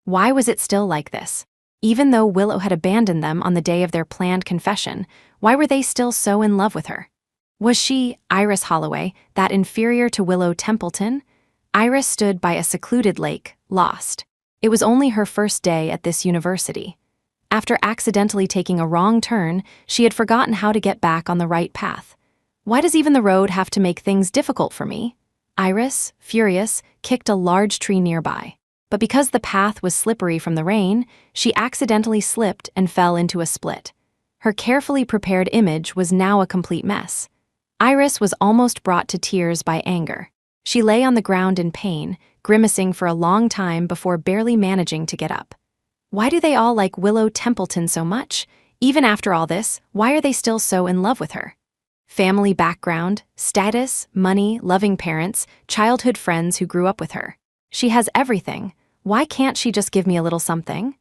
Why was it still like this? Even though Willow had abandoned them on the day of their planned confession, why were they still so in love with her? Was she, Iris Holloway, that inferior to Willow Templeton? Iris stood by a secluded lake, lost. It was only her first day at this university. After accidentally taking a wrong turn, she had forgotten how to get back on the right path. Why does even the road have to make things difficult for me? Iris, furious, kicked a large tree nearby. But because the path was slippery from the rain, she accidentally slipped and fell into a split. Her carefully prepared image was now a complete mess. Iris was almost brought to tears by anger. She lay on the ground in pain, grimacing for a long time before barely managing to get up. Why do they all like Willow Templeton so much? Even after all this, why are they still so in love with her? Family background, status, money, loving parents, childhood friends who grew up with her. She has everything. Why can't she just give me a little something?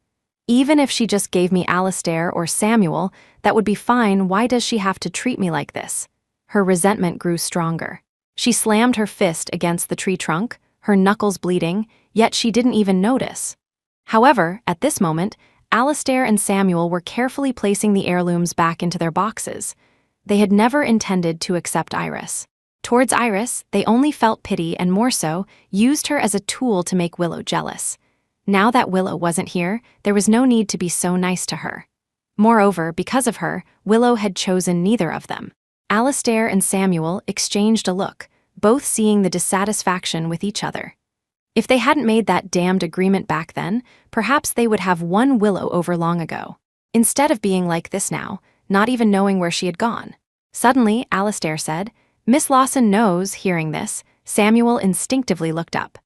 Even if she just gave me Alistair or Samuel, that would be fine. Why does she have to treat me like this? Her resentment grew stronger. She slammed her fist against the tree trunk, her knuckles bleeding, yet she didn't even notice. However, at this moment, Alistair and Samuel were carefully placing the heirlooms back into their boxes. They had never intended to accept Iris. Towards Iris, they only felt pity and more so, used her as a tool to make Willow jealous. Now that Willow wasn't here, there was no need to be so nice to her. Moreover, because of her, Willow had chosen neither of them. Alistair and Samuel exchanged a look, both seeing the dissatisfaction with each other. If they hadn't made that damned agreement back then, perhaps they would have won Willow over long ago. Instead of being like this now, not even knowing where she had gone. Suddenly, Alistair said, "Miss Lawson knows." Hearing this, Samuel instinctively looked up.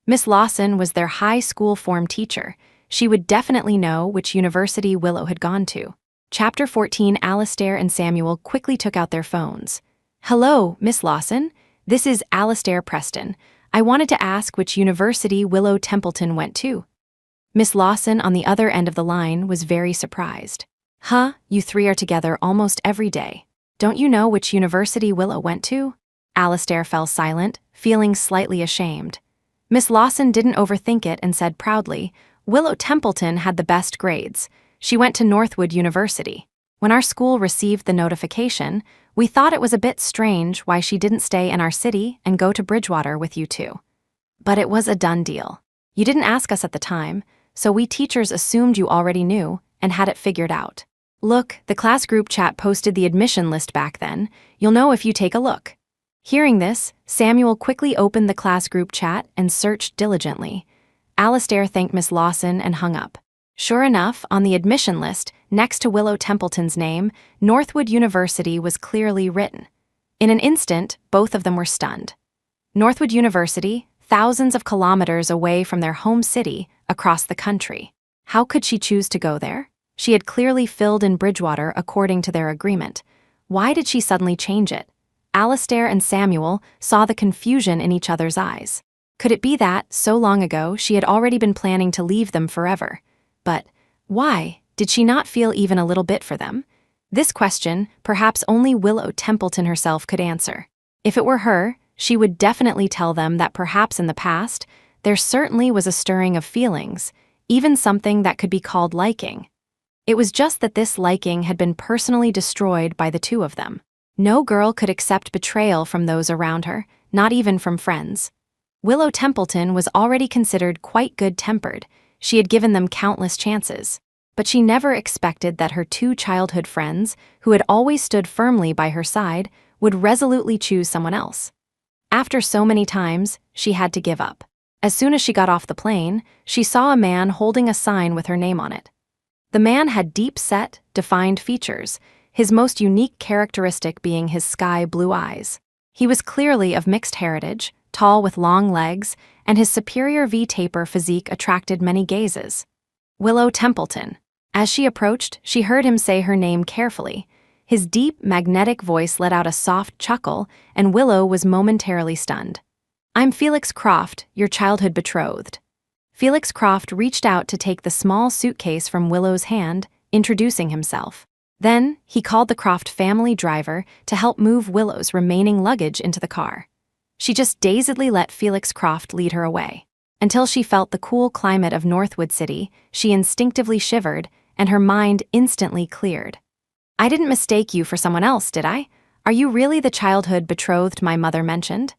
Miss Lawson was their high school form teacher. She would definitely know which university Willow had gone to. Chapter 14. Alistair and Samuel quickly took out their phones. "Hello, Miss Lawson. This is Alistair Preston. I wanted to ask which university Willow Templeton went to." Miss Lawson on the other end of the line was very surprised. "Huh, you three are together almost every day. Don't you know which university Willow went to?" Alistair fell silent, feeling slightly ashamed. Miss Lawson didn't overthink it and said proudly, "Willow Templeton had the best grades. She went to Northwood University. When our school received the notification, we thought it was a bit strange why she didn't stay in our city and go to Bridgewater with you two. But it was a done deal. You didn't ask us at the time, so we teachers assumed you already knew and had it figured out. Look, the class group chat posted the admission list back then. You'll know if you take a look." Hearing this, Samuel quickly opened the class group chat and searched diligently. Alistair thanked Miss Lawson and hung up. Sure enough, on the admission list, next to Willow Templeton's name, Northwood University was clearly written. In an instant, both of them were stunned. Northwood University, thousands of kilometers away from their home city, across the country. How could she choose to go there? She had clearly filled in Bridgewater according to their agreement. Why did she suddenly change it? Alistair and Samuel saw the confusion in each other's eyes. Could it be that, so long ago, she had already been planning to leave them forever? But why? Did she not feel even a little bit for them? This question, perhaps only Willow Templeton herself could answer. If it were her, she would definitely tell them that perhaps in the past, there certainly was a stirring of feelings, even something that could be called liking. It was just that this liking had been personally destroyed by the two of them. No girl could accept betrayal from those around her, not even from friends. Willow Templeton was already considered quite good-tempered. She had given them countless chances. But she never expected that her two childhood friends, who had always stood firmly by her side, would resolutely choose someone else. After so many times, she had to give up. As soon as she got off the plane, she saw a man holding a sign with her name on it. The man had deep-set, defined features, his most unique characteristic being his sky-blue eyes. He was clearly of mixed heritage, tall with long legs, and his superior V-taper physique attracted many gazes. Willow Templeton. As she approached, she heard him say her name carefully. His deep, magnetic voice let out a soft chuckle, and Willow was momentarily stunned. "I'm Felix Croft, your childhood betrothed." Felix Croft reached out to take the small suitcase from Willow's hand, introducing himself. Then, he called the Croft family driver to help move Willow's remaining luggage into the car. She just dazedly let Felix Croft lead her away. Until she felt the cool climate of Northwood City, she instinctively shivered, and her mind instantly cleared. "I didn't mistake you for someone else, did I? Are you really the childhood betrothed my mother mentioned?"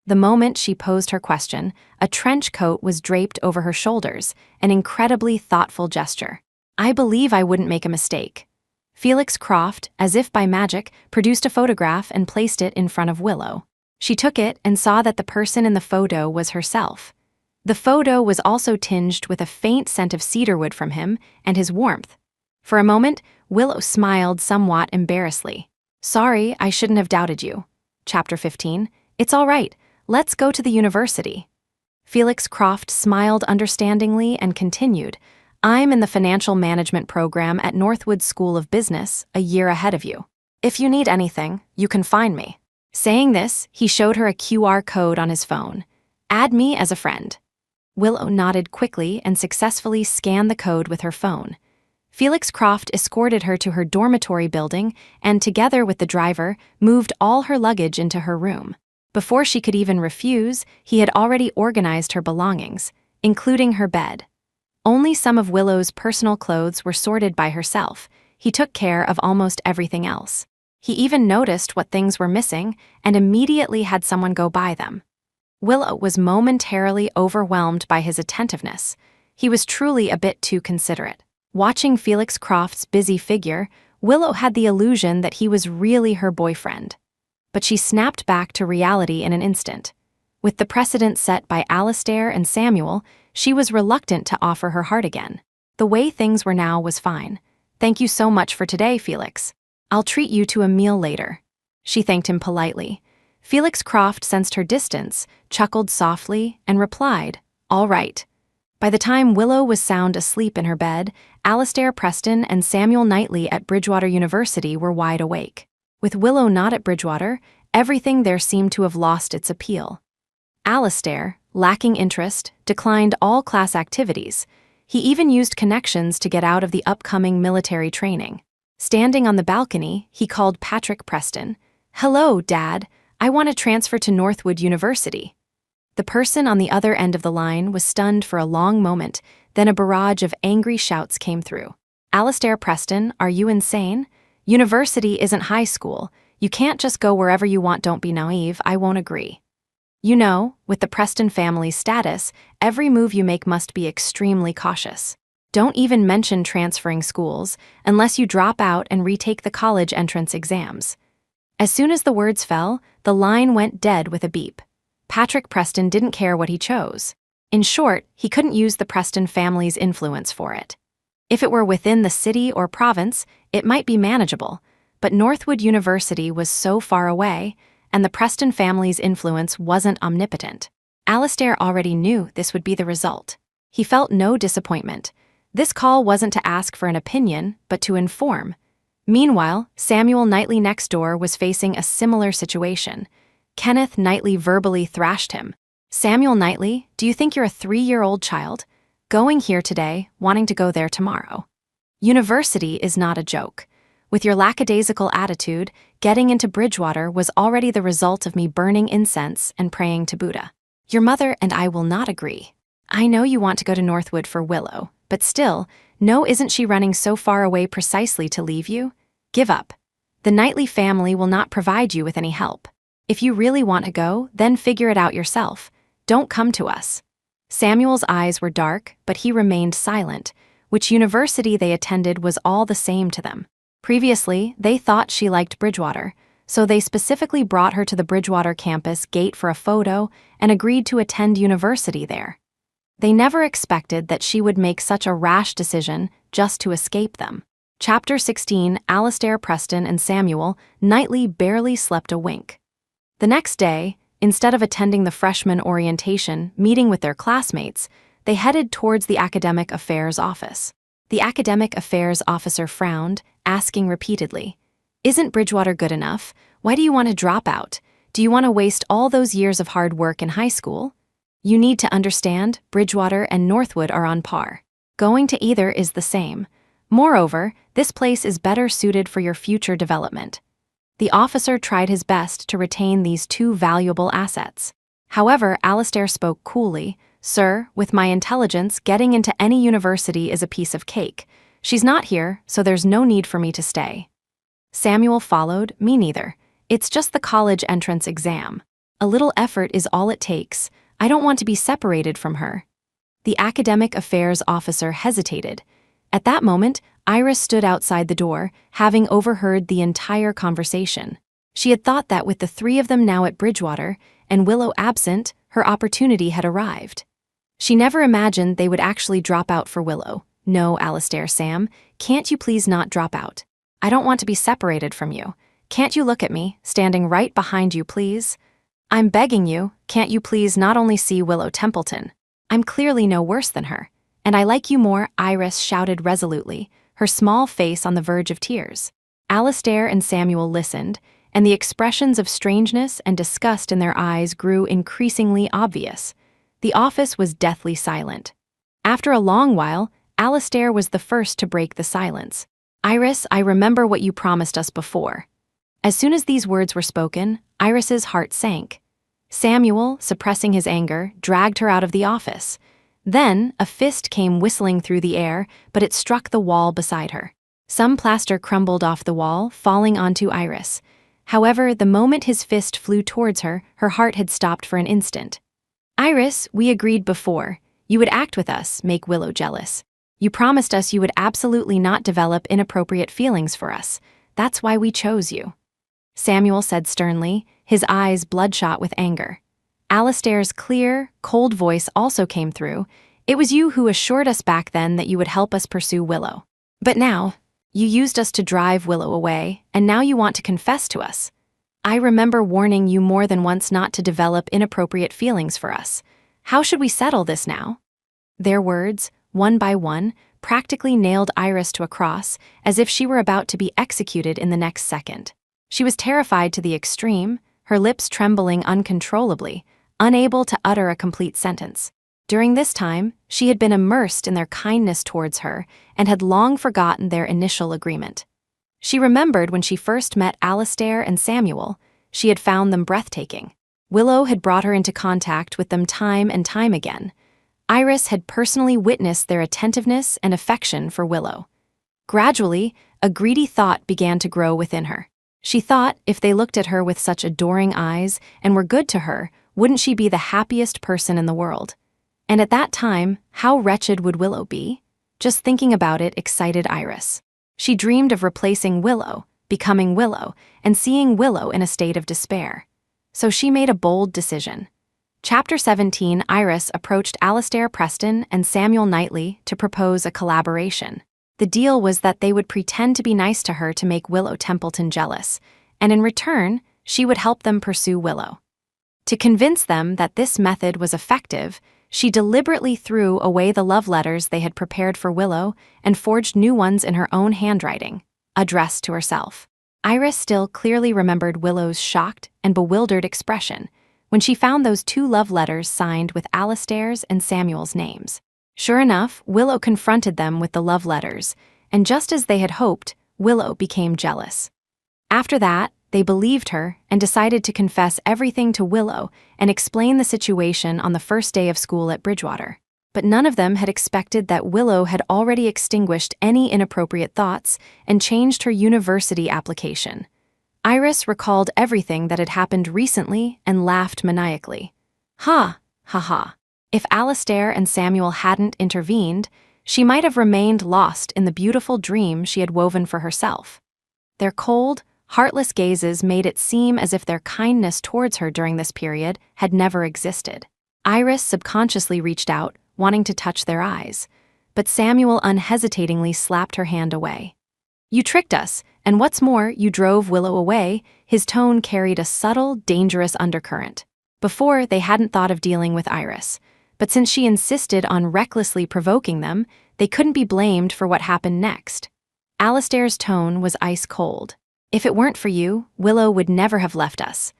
The moment she posed her question, a trench coat was draped over her shoulders, an incredibly thoughtful gesture. "I believe I wouldn't make a mistake." Felix Croft, as if by magic, produced a photograph and placed it in front of Willow. She took it and saw that the person in the photo was herself. The photo was also tinged with a faint scent of cedarwood from him and his warmth. For a moment, Willow smiled somewhat embarrassedly. "Sorry, I shouldn't have doubted you." Chapter 15. It's all right. Let's go to the university. Felix Croft smiled understandingly and continued, "I'm in the financial management program at Northwood School of Business, a year ahead of you. If you need anything, you can find me." Saying this, he showed her a QR code on his phone. "Add me as a friend." Willow nodded quickly and successfully scanned the code with her phone. Felix Croft escorted her to her dormitory building and, together with the driver, moved all her luggage into her room. Before she could even refuse, he had already organized her belongings, including her bed. Only some of Willow's personal clothes were sorted by herself. He took care of almost everything else. He even noticed what things were missing and immediately had someone go buy them. Willow was momentarily overwhelmed by his attentiveness. He was truly a bit too considerate. Watching Felix Croft's busy figure, Willow had the illusion that he was really her boyfriend. But she snapped back to reality in an instant. With the precedent set by Alistair and Samuel, she was reluctant to offer her heart again. The way things were now was fine. "Thank you so much for today, Felix. I'll treat you to a meal later." She thanked him politely. Felix Croft sensed her distance, chuckled softly, and replied, "All right." By the time Willow was sound asleep in her bed, Alistair Preston and Samuel Knightley at Bridgewater University were wide awake. With Willow not at Bridgewater, everything there seemed to have lost its appeal. Alistair, lacking interest, declined all class activities. He even used connections to get out of the upcoming military training. Standing on the balcony, he called Patrick Preston. "Hello, Dad. I want to transfer to Northwood University." The person on the other end of the line was stunned for a long moment, then a barrage of angry shouts came through. "Alistair Preston, are you insane? University isn't high school. You can't just go wherever you want. Don't be naive. I won't agree. You know, with the Preston family's status, every move you make must be extremely cautious. Don't even mention transferring schools unless you drop out and retake the college entrance exams." As soon as the words fell, the line went dead with a beep. Patrick Preston didn't care what he chose. In short, he couldn't use the Preston family's influence for it. If it were within the city or province, it might be manageable, but Northwood University was so far away, and the Preston family's influence wasn't omnipotent. Alistair already knew this would be the result. He felt no disappointment. This call wasn't to ask for an opinion, but to inform. Meanwhile, Samuel Knightley next door was facing a similar situation. Kenneth Knightley verbally thrashed him. "Samuel Knightley, do you think you're a 3-year-old child? Going here today, wanting to go there tomorrow. University is not a joke. With your lackadaisical attitude, getting into Bridgewater was already the result of me burning incense and praying to Buddha. Your mother and I will not agree. I know you want to go to Northwood for Willow, but still, no, isn't she running so far away precisely to leave you? Give up. The Knightley family will not provide you with any help. If you really want to go, then figure it out yourself. Don't come to us." Samuel's eyes were dark, but he remained silent. Which university they attended was all the same to them. Previously, they thought she liked Bridgewater, so they specifically brought her to the Bridgewater campus gate for a photo and agreed to attend university there. They never expected that she would make such a rash decision just to escape them. Chapter 16. Alistair Preston and Samuel Knightley barely slept a wink. The next day, instead of attending the freshman orientation meeting with their classmates, they headed towards the academic affairs office. The academic affairs officer frowned, asking repeatedly, "Isn't Bridgewater good enough? Why do you want to drop out? Do you want to waste all those years of hard work in high school? You need to understand, Bridgewater and Northwood are on par. Going to either is the same. Moreover, this place is better suited for your future development." The officer tried his best to retain these two valuable assets. However, Alistair spoke coolly. "Sir, with my intelligence, getting into any university is a piece of cake. She's not here, so there's no need for me to stay." Samuel followed. "Me neither. It's just the college entrance exam. A little effort is all it takes. I don't want to be separated from her." The academic affairs officer hesitated. At that moment, Iris stood outside the door, having overheard the entire conversation. She had thought that with the three of them now at Bridgewater, and Willow absent, her opportunity had arrived. She never imagined they would actually drop out for Willow. "No, Alistair, Sam, can't you please not drop out? I don't want to be separated from you. Can't you look at me, standing right behind you, please? I'm begging you, can't you please not only see Willow Templeton? I'm clearly no worse than her. And I like you more," Iris shouted resolutely, her small face on the verge of tears. Alistair and Samuel listened, and the expressions of strangeness and disgust in their eyes grew increasingly obvious. The office was deathly silent. After a long while, Alistair was the first to break the silence. "Iris, I remember what you promised us before." As soon as these words were spoken, Iris's heart sank. Samuel, suppressing his anger, dragged her out of the office. Then, a fist came whistling through the air, but it struck the wall beside her. Some plaster crumbled off the wall, falling onto Iris. However, the moment his fist flew towards her, her heart had stopped for an instant. "Iris, we agreed before. You would act with us, make Willow jealous. You promised us you would absolutely not develop inappropriate feelings for us. That's why we chose you," Samuel said sternly, his eyes bloodshot with anger. Alistair's clear, cold voice also came through. "It was you who assured us back then that you would help us pursue Willow. But now, you used us to drive Willow away, and now you want to confess to us. I remember warning you more than once not to develop inappropriate feelings for us. How should we settle this now?" Their words, one by one, practically nailed Iris to a cross, as if she were about to be executed in the next second. She was terrified to the extreme, her lips trembling uncontrollably, unable to utter a complete sentence. During this time, she had been immersed in their kindness towards her and had long forgotten their initial agreement. She remembered when she first met Alistair and Samuel, she had found them breathtaking. Willow had brought her into contact with them time and time again. Iris had personally witnessed their attentiveness and affection for Willow. Gradually, a greedy thought began to grow within her. She thought if they looked at her with such adoring eyes and were good to her, wouldn't she be the happiest person in the world? And at that time, how wretched would Willow be? Just thinking about it excited Iris. She dreamed of replacing Willow, becoming Willow, and seeing Willow in a state of despair. So she made a bold decision. Chapter 17, Iris approached Alistair Preston and Samuel Knightley to propose a collaboration. The deal was that they would pretend to be nice to her to make Willow Templeton jealous, and in return, she would help them pursue Willow. To convince them that this method was effective, she deliberately threw away the love letters they had prepared for Willow and forged new ones in her own handwriting, addressed to herself. Iris still clearly remembered Willow's shocked and bewildered expression when she found those two love letters signed with Alistair's and Samuel's names. Sure enough, Willow confronted them with the love letters, and just as they had hoped, Willow became jealous. After that, they believed her and decided to confess everything to Willow and explain the situation on the first day of school at Bridgewater. But none of them had expected that Willow had already extinguished any inappropriate thoughts and changed her university application. Iris recalled everything that had happened recently and laughed maniacally. Ha, ha ha. If Alistair and Samuel hadn't intervened, she might have remained lost in the beautiful dream she had woven for herself. Their cold, heartless gazes made it seem as if their kindness towards her during this period had never existed. Iris subconsciously reached out, wanting to touch their eyes, but Samuel unhesitatingly slapped her hand away. "You tricked us, and what's more, you drove Willow away." His tone carried a subtle, dangerous undercurrent. Before, they hadn't thought of dealing with Iris, but since she insisted on recklessly provoking them, they couldn't be blamed for what happened next. Alistair's tone was ice cold. "If it weren't for you, Willow would never have left us.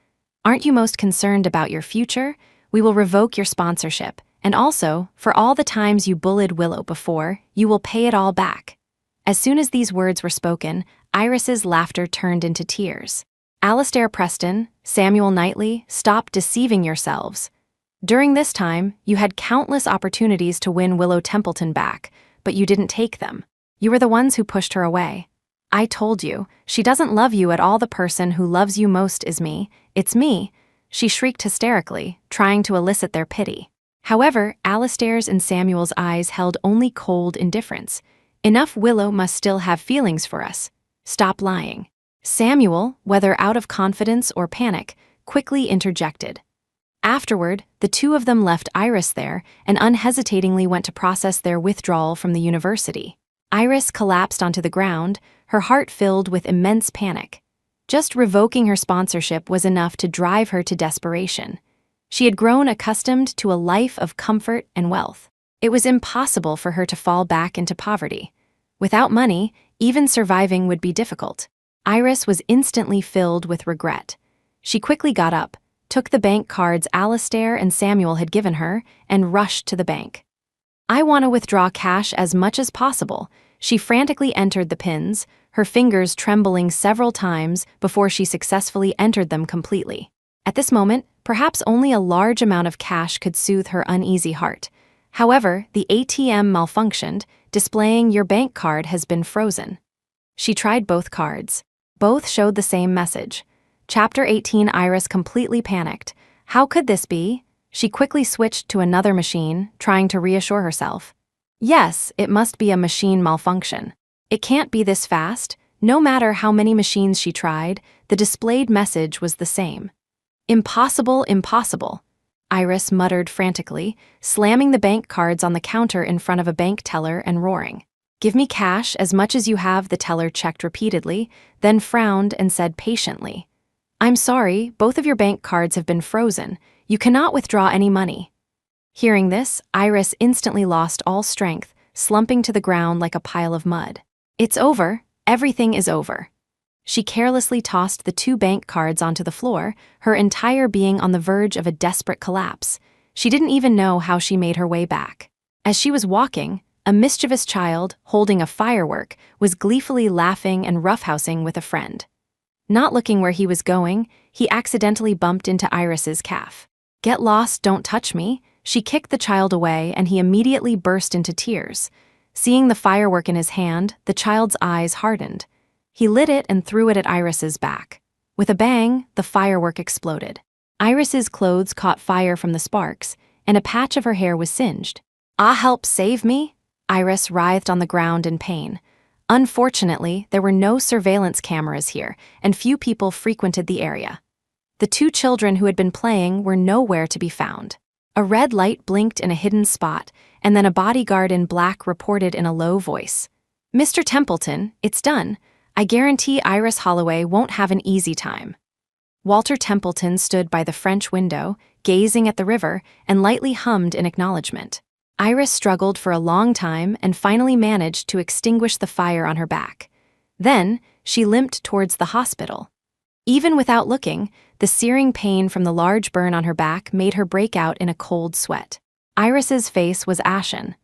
Aren't you most concerned about your future? We will revoke your sponsorship, and also, for all the times you bullied Willow before, you will pay it all back." As soon as these words were spoken, Iris's laughter turned into tears. "Alistair Preston, Samuel Knightley, stop deceiving yourselves. During this time, you had countless opportunities to win Willow Templeton back, but you didn't take them. You were the ones who pushed her away. I told you, she doesn't love you at all. The person who loves you most is me. It's me," she shrieked hysterically, trying to elicit their pity. However, Alistair's and Samuel's eyes held only cold indifference. "Enough, Willow must still have feelings for us. Stop lying." Samuel, whether out of confidence or panic, quickly interjected. Afterward, the two of them left Iris there and unhesitatingly went to process their withdrawal from the university. Iris collapsed onto the ground, her heart filled with immense panic. Just revoking her sponsorship was enough to drive her to desperation. She had grown accustomed to a life of comfort and wealth. It was impossible for her to fall back into poverty. Without money, even surviving would be difficult. Iris was instantly filled with regret. She quickly got up, took the bank cards Alastair and Samuel had given her, and rushed to the bank. "I want to withdraw cash as much as possible." She frantically entered the pins, her fingers trembling several times before she successfully entered them completely. At this moment, perhaps only a large amount of cash could soothe her uneasy heart. However, the ATM malfunctioned, displaying "Your bank card has been frozen." She tried both cards. Both showed the same message. Chapter 18. Iris completely panicked. How could this be? She quickly switched to another machine, trying to reassure herself. Yes, it must be a machine malfunction. It can't be this fast. No matter how many machines she tried, the displayed message was the same. "Impossible, impossible," Iris muttered frantically, slamming the bank cards on the counter in front of a bank teller and roaring. "Give me cash, as much as you have," the teller checked repeatedly, then frowned and said patiently, "I'm sorry, both of your bank cards have been frozen. You cannot withdraw any money." Hearing this, Iris instantly lost all strength, slumping to the ground like a pile of mud. "It's over. Everything is over." She carelessly tossed the two bank cards onto the floor, her entire being on the verge of a desperate collapse. She didn't even know how she made her way back. As she was walking, a mischievous child, holding a firework, was gleefully laughing and roughhousing with a friend. Not looking where he was going, he accidentally bumped into Iris's calf. "Get lost, don't touch me." She kicked the child away and he immediately burst into tears. Seeing the firework in his hand, the child's eyes hardened. He lit it and threw it at Iris's back. With a bang, the firework exploded. Iris's clothes caught fire from the sparks, and a patch of her hair was singed. "Ah, help, save me!" Iris writhed on the ground in pain. Unfortunately, there were no surveillance cameras here, and few people frequented the area. The two children who had been playing were nowhere to be found. A red light blinked in a hidden spot, and then a bodyguard in black reported in a low voice, "Mr. Templeton, it's done. I guarantee Iris Holloway won't have an easy time." Walter Templeton stood by the French window, gazing at the river, and lightly hummed in acknowledgement. Iris struggled for a long time and finally managed to extinguish the fire on her back. Then, she limped towards the hospital. Even without looking, the searing pain from the large burn on her back made her break out in a cold sweat. Iris's face was ashen.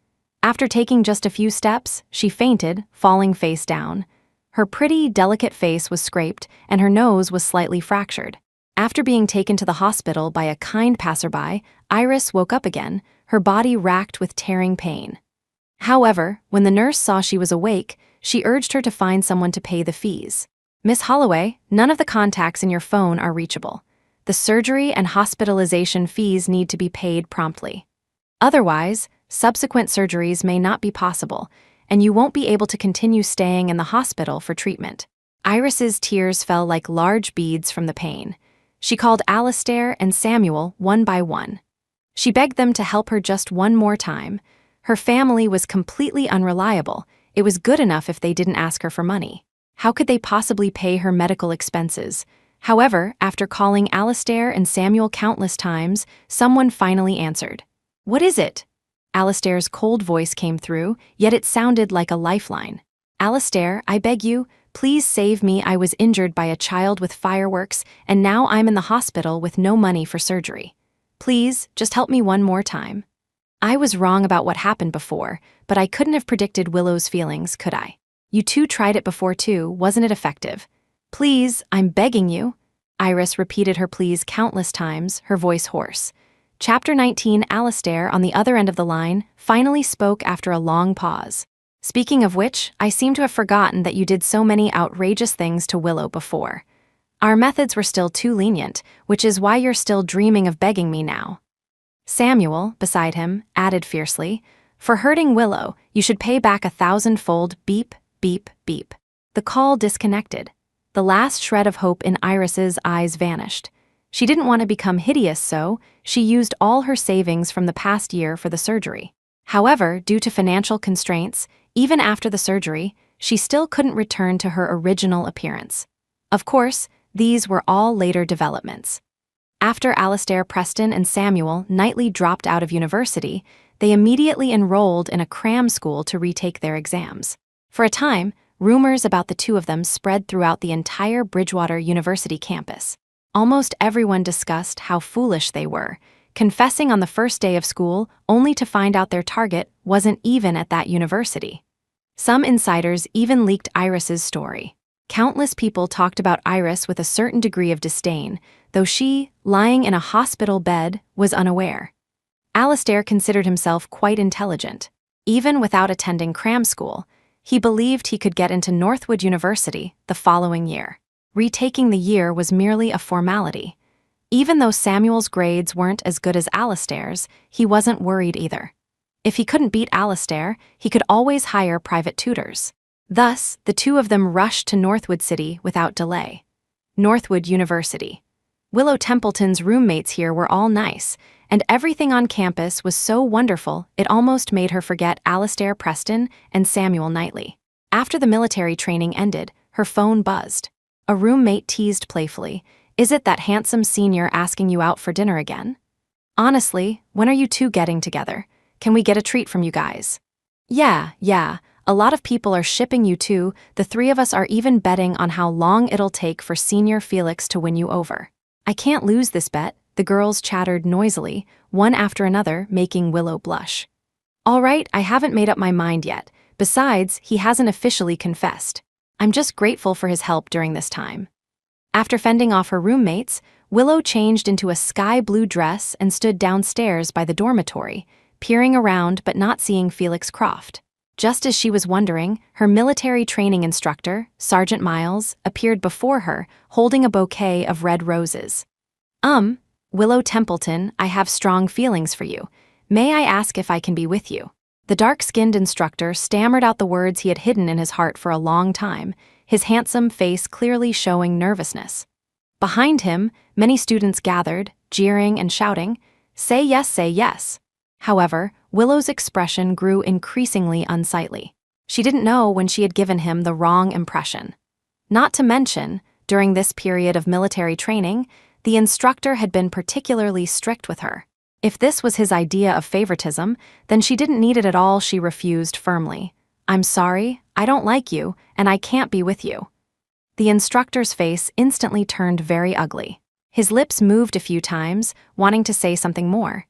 After taking just a few steps, she fainted, falling face down. Her pretty, delicate face was scraped, and her nose was slightly fractured. After being taken to the hospital by a kind passerby, Iris woke up again, her body racked with tearing pain. However, when the nurse saw she was awake, she urged her to find someone to pay the fees. "Miss Holloway, none of the contacts in your phone are reachable. The surgery and hospitalization fees need to be paid promptly. Otherwise, subsequent surgeries may not be possible, and you won't be able to continue staying in the hospital for treatment." Iris's tears fell like large beads from the pain. She called Alastair and Samuel one by one. She begged them to help her just one more time. Her family was completely unreliable. It was good enough if they didn't ask her for money. How could they possibly pay her medical expenses? However, after calling Alastair and Samuel countless times, someone finally answered. "What is it?" Alastair's cold voice came through, yet it sounded like a lifeline. "Alastair, I beg you, please save me. I was injured by a child with fireworks, and now I'm in the hospital with no money for surgery. Please, just help me one more time." I was wrong about what happened before, but I couldn't have predicted Willow's feelings, could I? You two tried it before too, wasn't it effective? "Please, I'm begging you." Iris repeated her pleas countless times, her voice hoarse. Chapter 19. Alastair, on the other end of the line, finally spoke after a long pause. "Speaking of which, I seem to have forgotten that you did so many outrageous things to Willow before. Our methods were still too lenient, which is why you're still dreaming of begging me now." Samuel, beside him, added fiercely, "For hurting Willow, you should pay back 1,000-fold. Beep, beep, beep." The call disconnected. The last shred of hope in Iris's eyes vanished. She didn't want to become hideous, so she used all her savings from the past year for the surgery. However, due to financial constraints, even after the surgery, she still couldn't return to her original appearance. Of course, these were all later developments. After Alastair Preston and Samuel Knightley dropped out of university, they immediately enrolled in a cram school to retake their exams. For a time, rumors about the two of them spread throughout the entire Bridgewater University campus. Almost everyone discussed how foolish they were, confessing on the first day of school only to find out their target wasn't even at that university. Some insiders even leaked Iris's story. Countless people talked about Iris with a certain degree of disdain, though she, lying in a hospital bed, was unaware. Alastair considered himself quite intelligent. Even without attending cram school, he believed he could get into Northwood University the following year. Retaking the year was merely a formality. Even though Samuel's grades weren't as good as Alastair's, he wasn't worried either. If he couldn't beat Alastair, he could always hire private tutors. Thus, the two of them rushed to Northwood City without delay. Northwood University. Willow Templeton's roommates here were all nice, and everything on campus was so wonderful it almost made her forget Alastair Preston and Samuel Knightley. After the military training ended, her phone buzzed. A roommate teased playfully, "Is it that handsome senior asking you out for dinner again? Honestly, when are you two getting together? Can we get a treat from you guys?" Yeah, a lot of people are shipping you two. The three of us are even betting on how long it'll take for Senior Felix to win you over. I can't lose this bet, the girls chattered noisily, one after another, making Willow blush. All right, I haven't made up my mind yet. Besides, he hasn't officially confessed. I'm just grateful for his help during this time. After fending off her roommates, Willow changed into a sky blue dress and stood downstairs by the dormitory, peering around but not seeing Felix Croft. Just as she was wondering, her military training instructor, Sergeant Miles, appeared before her, holding a bouquet of red roses. Willow Templeton, I have strong feelings for you. May I ask if I can be with you?" The dark-skinned instructor stammered out the words he had hidden in his heart for a long time, his handsome face clearly showing nervousness. Behind him, many students gathered, jeering and shouting, "Say yes, say yes." However, Willow's expression grew increasingly unsightly. She didn't know when she had given him the wrong impression. Not to mention, during this period of military training, the instructor had been particularly strict with her. If this was his idea of favoritism, then she didn't need it at all. She refused firmly. "I'm sorry, I don't like you, and I can't be with you." The instructor's face instantly turned very ugly. His lips moved a few times, wanting to say something more.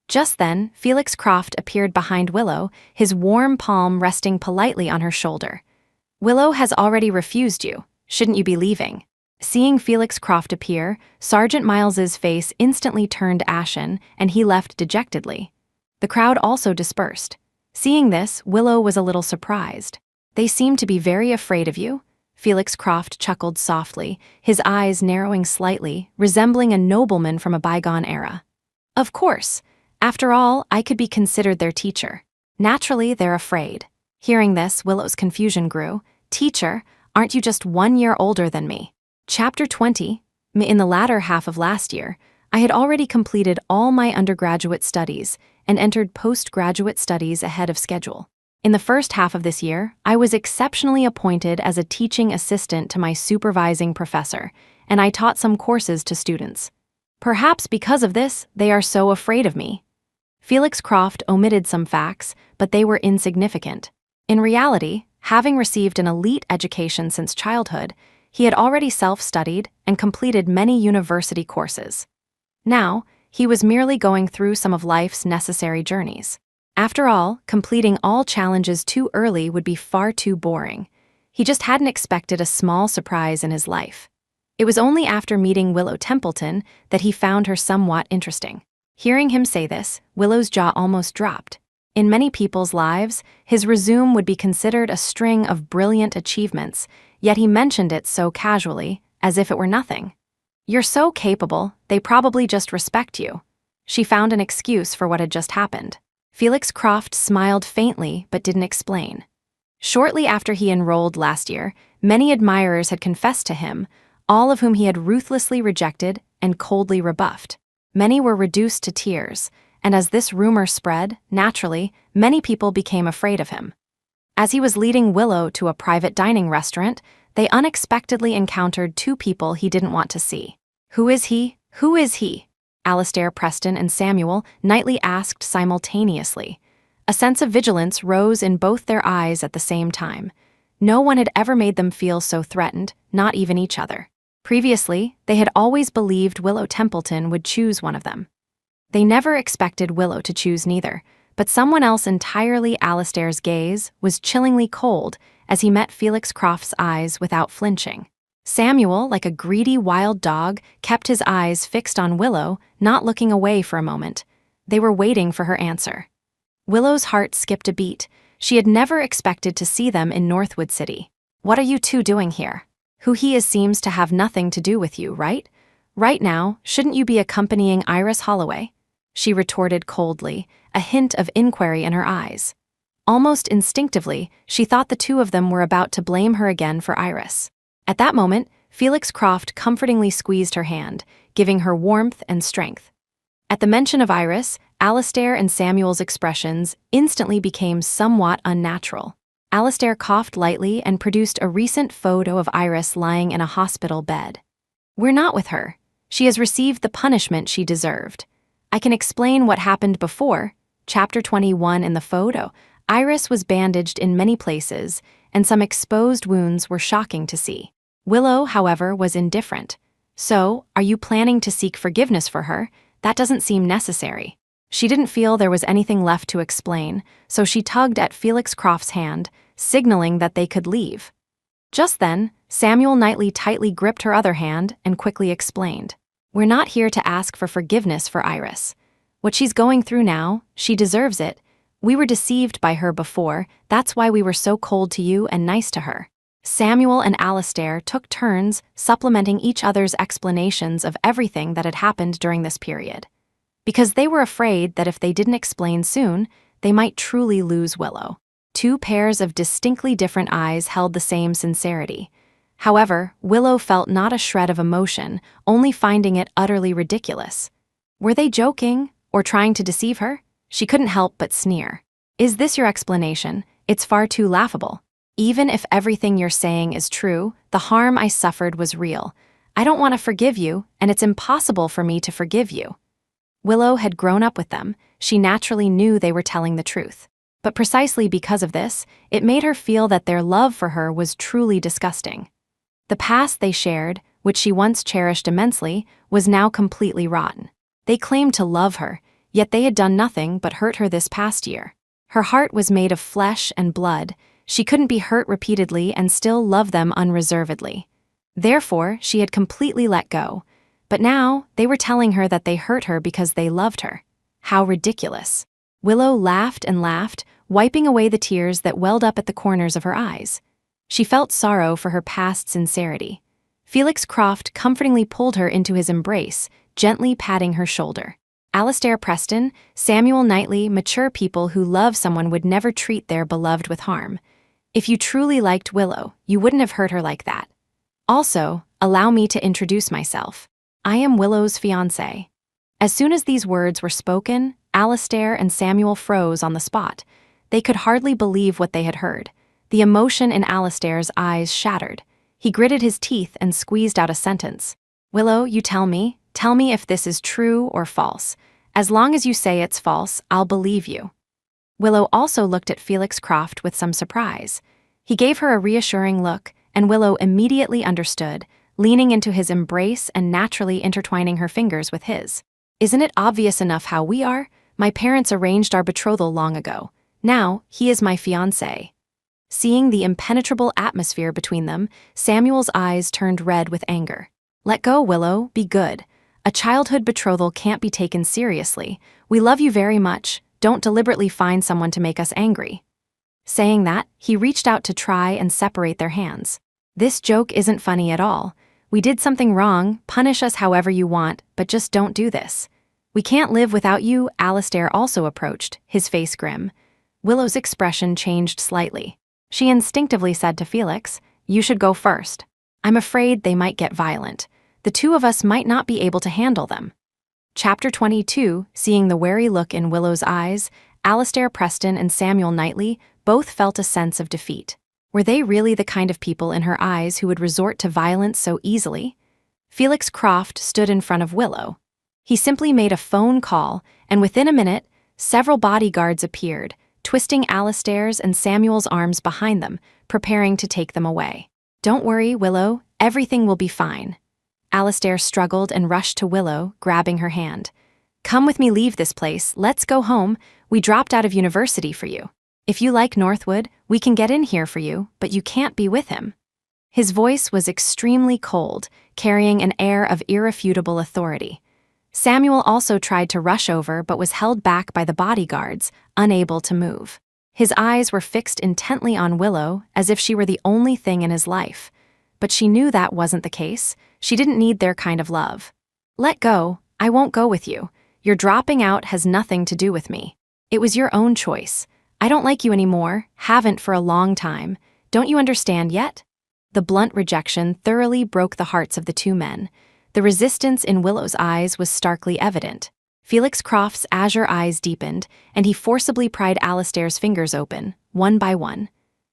Just then, Felix Croft appeared behind Willow, his warm palm resting politely on her shoulder. "Willow has already refused you. Shouldn't you be leaving?" Seeing Felix Croft appear, Sergeant Miles's face instantly turned ashen, and he left dejectedly. The crowd also dispersed. Seeing this, Willow was a little surprised. "They seem to be very afraid of you?" Felix Croft chuckled softly, his eyes narrowing slightly, resembling a nobleman from a bygone era. "Of course. After all, I could be considered their teacher. Naturally, they're afraid." Hearing this, Willow's confusion grew. "Teacher, aren't you just 1 year older than me?" Chapter 20. In the latter half of last year, I had already completed all my undergraduate studies and entered postgraduate studies ahead of schedule. In the first half of this year, I was exceptionally appointed as a teaching assistant to my supervising professor, and I taught some courses to students. Perhaps because of this, they are so afraid of me. Felix Croft omitted some facts, but they were insignificant. In reality, having received an elite education since childhood, he had already self-studied and completed many university courses. Now, he was merely going through some of life's necessary journeys. After all, completing all challenges too early would be far too boring. He just hadn't expected a small surprise in his life. It was only after meeting Willow Templeton that he found her somewhat interesting. Hearing him say this, Willow's jaw almost dropped. In many people's lives, his resume would be considered a string of brilliant achievements, yet he mentioned it so casually, as if it were nothing. "You're so capable, they probably just respect you." She found an excuse for what had just happened. Felix Croft smiled faintly but didn't explain. Shortly after he enrolled last year, Many admirers had confessed to him, all of whom he had ruthlessly rejected and coldly rebuffed. Many were reduced to tears, and as this rumor spread, naturally, many people became afraid of him. As he was leading Willow to a private dining restaurant, they unexpectedly encountered two people he didn't want to see. "Who is he? Who is he?" Alastair, Preston, and Samuel nightly asked simultaneously. A sense of vigilance rose in both their eyes at the same time. No one had ever made them feel so threatened, not even each other. Previously, they had always believed Willow Templeton would choose one of them. They never expected Willow to choose neither, but someone else entirely. Alastair's gaze was chillingly cold as he met Felix Croft's eyes without flinching. Samuel, like a greedy wild dog, kept his eyes fixed on Willow, not looking away for a moment. They were waiting for her answer. Willow's heart skipped a beat. She had never expected to see them in Northwood City. "What are you two doing here? Who he is seems to have nothing to do with you, right? Right now, shouldn't you be accompanying Iris Holloway?" She retorted coldly, a hint of inquiry in her eyes. Almost instinctively, she thought the two of them were about to blame her again for Iris. At that moment, Felix Croft comfortingly squeezed her hand, giving her warmth and strength. At the mention of Iris, Alastair and Samuel's expressions instantly became somewhat unnatural. Alastair coughed lightly and produced a recent photo of Iris lying in a hospital bed. "We're not with her. She has received the punishment she deserved. I can explain what happened before." Chapter 21 in the photo, Iris was bandaged in many places, and some exposed wounds were shocking to see. Willow, however, was indifferent. "So, are you planning to seek forgiveness for her? That doesn't seem necessary." She didn't feel there was anything left to explain, so she tugged at Felix Croft's hand, signaling that they could leave. Just then, Samuel Knightley tightly gripped her other hand and quickly explained, "We're not here to ask for forgiveness for Iris. What she's going through now, she deserves it. We were deceived by her before, that's why we were so cold to you and nice to her." Samuel and Alastair took turns supplementing each other's explanations of everything that had happened during this period. Because they were afraid that if they didn't explain soon, they might truly lose Willow. Two pairs of distinctly different eyes held the same sincerity. However, Willow felt not a shred of emotion, only finding it utterly ridiculous. Were they joking, or trying to deceive her? She couldn't help but sneer. "Is this your explanation? It's far too laughable. Even if everything you're saying is true, the harm I suffered was real. I don't want to forgive you, and it's impossible for me to forgive you." Willow had grown up with them. She naturally knew they were telling the truth. But precisely because of this, it made her feel that their love for her was truly disgusting. The past they shared, which she once cherished immensely, was now completely rotten. They claimed to love her, yet they had done nothing but hurt her this past year. Her heart was made of flesh and blood. She couldn't be hurt repeatedly and still love them unreservedly. Therefore, she had completely let go. But now, they were telling her that they hurt her because they loved her. How ridiculous. Willow laughed and laughed, wiping away the tears that welled up at the corners of her eyes. She felt sorrow for her past sincerity. Felix Croft comfortingly pulled her into his embrace, gently patting her shoulder. Alastair Preston, Samuel Knightley, mature people who love someone would never treat their beloved with harm. If you truly liked Willow, you wouldn't have hurt her like that. Also, allow me to introduce myself. I am Willow's fiancé. As soon as these words were spoken, Alastair and Samuel froze on the spot. They could hardly believe what they had heard. The emotion in Alastair's eyes shattered. He gritted his teeth and squeezed out a sentence. "Willow, you tell me if this is true or false. As long as you say it's false, I'll believe you." Willow also looked at Felix Croft with some surprise. He gave her a reassuring look, and Willow immediately understood, leaning into his embrace and naturally intertwining her fingers with his. "Isn't it obvious enough how we are? My parents arranged our betrothal long ago. Now, he is my fiancé." Seeing the impenetrable atmosphere between them, Samuel's eyes turned red with anger. "Let go, Willow, be good. A childhood betrothal can't be taken seriously. We love you very much. Don't deliberately find someone to make us angry." Saying that, he reached out to try and separate their hands. "This joke isn't funny at all. We did something wrong, punish us however you want, but just don't do this. We can't live without you." Alastair also approached, his face grim. Willow's expression changed slightly. She instinctively said to Felix, You should go first. I'm afraid they might get violent. The two of us might not be able to handle them." Chapter 22, seeing the wary look in Willow's eyes, Alastair Preston and Samuel Knightley both felt a sense of defeat. Were they really the kind of people in her eyes who would resort to violence so easily? Felix Croft stood in front of Willow. He simply made a phone call, and within a minute, several bodyguards appeared, twisting Alastair's and Samuel's arms behind them, preparing to take them away. "Don't worry, Willow, everything will be fine." Alastair struggled and rushed to Willow, grabbing her hand. "Come with me, leave this place, let's go home. We dropped out of university for you. If you like Northwood, we can get in here for you, but you can't be with him." His voice was extremely cold, carrying an air of irrefutable authority. Samuel also tried to rush over but was held back by the bodyguards, unable to move. His eyes were fixed intently on Willow, as if she were the only thing in his life. But she knew that wasn't the case. She didn't need their kind of love. "Let go. I won't go with you. Your dropping out has nothing to do with me. It was your own choice. I don't like you anymore, haven't for a long time. Don't you understand yet?" The blunt rejection thoroughly broke the hearts of the two men. The resistance in Willow's eyes was starkly evident. Felix Croft's azure eyes deepened, and he forcibly pried Alastair's fingers open, one by one.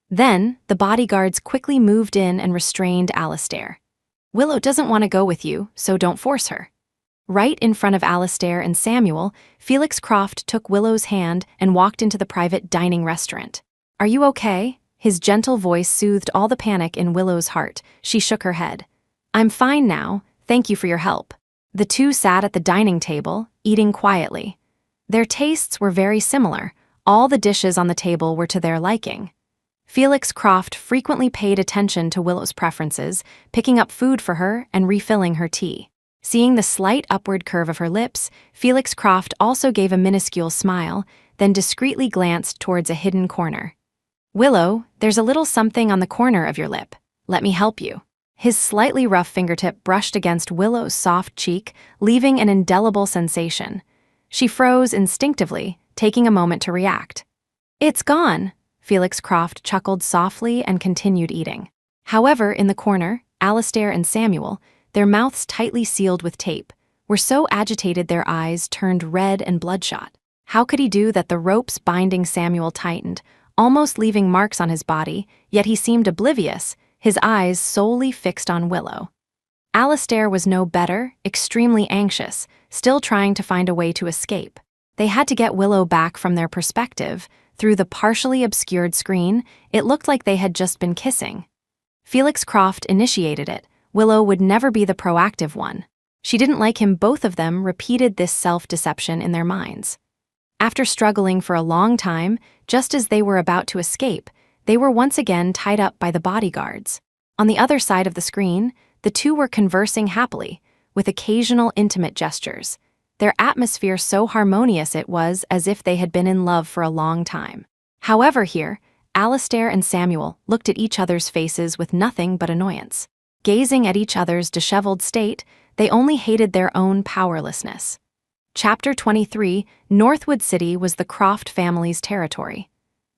Then, the bodyguards quickly moved in and restrained Alastair. "Willow doesn't want to go with you, so don't force her." Right in front of Alastair and Samuel, Felix Croft took Willow's hand and walked into the private dining restaurant. "Are you okay?" His gentle voice soothed all the panic in Willow's heart. She shook her head. "I'm fine now, thank you for your help." The two sat at the dining table, eating quietly. Their tastes were very similar. All the dishes on the table were to their liking. Felix Croft frequently paid attention to Willow's preferences, picking up food for her and refilling her tea. Seeing the slight upward curve of her lips, Felix Croft also gave a minuscule smile, then discreetly glanced towards a hidden corner. "Willow, there's a little something on the corner of your lip. Let me help you." His slightly rough fingertip brushed against Willow's soft cheek, leaving an indelible sensation. She froze instinctively, taking a moment to react. "It's gone." Felix Croft chuckled softly and continued eating. However, in the corner, Alastair and Samuel, their mouths tightly sealed with tape, were so agitated their eyes turned red and bloodshot. How could he do that? The ropes binding Samuel tightened, almost leaving marks on his body, yet he seemed oblivious, his eyes solely fixed on Willow. Alastair was no better, extremely anxious, still trying to find a way to escape. They had to get Willow back from their perspective. Through the partially obscured screen, it looked like they had just been kissing. Felix Croft initiated it. Willow would never be the proactive one. She didn't like him. Both of them repeated this self-deception in their minds. After struggling for a long time, just as they were about to escape, they were once again tied up by the bodyguards. On the other side of the screen, the two were conversing happily, with occasional intimate gestures. Their atmosphere so harmonious it was as if they had been in love for a long time. However, here, Alastair and Samuel looked at each other's faces with nothing but annoyance. Gazing at each other's disheveled state, they only hated their own powerlessness. Chapter 23, Northwood City was the Croft family's territory.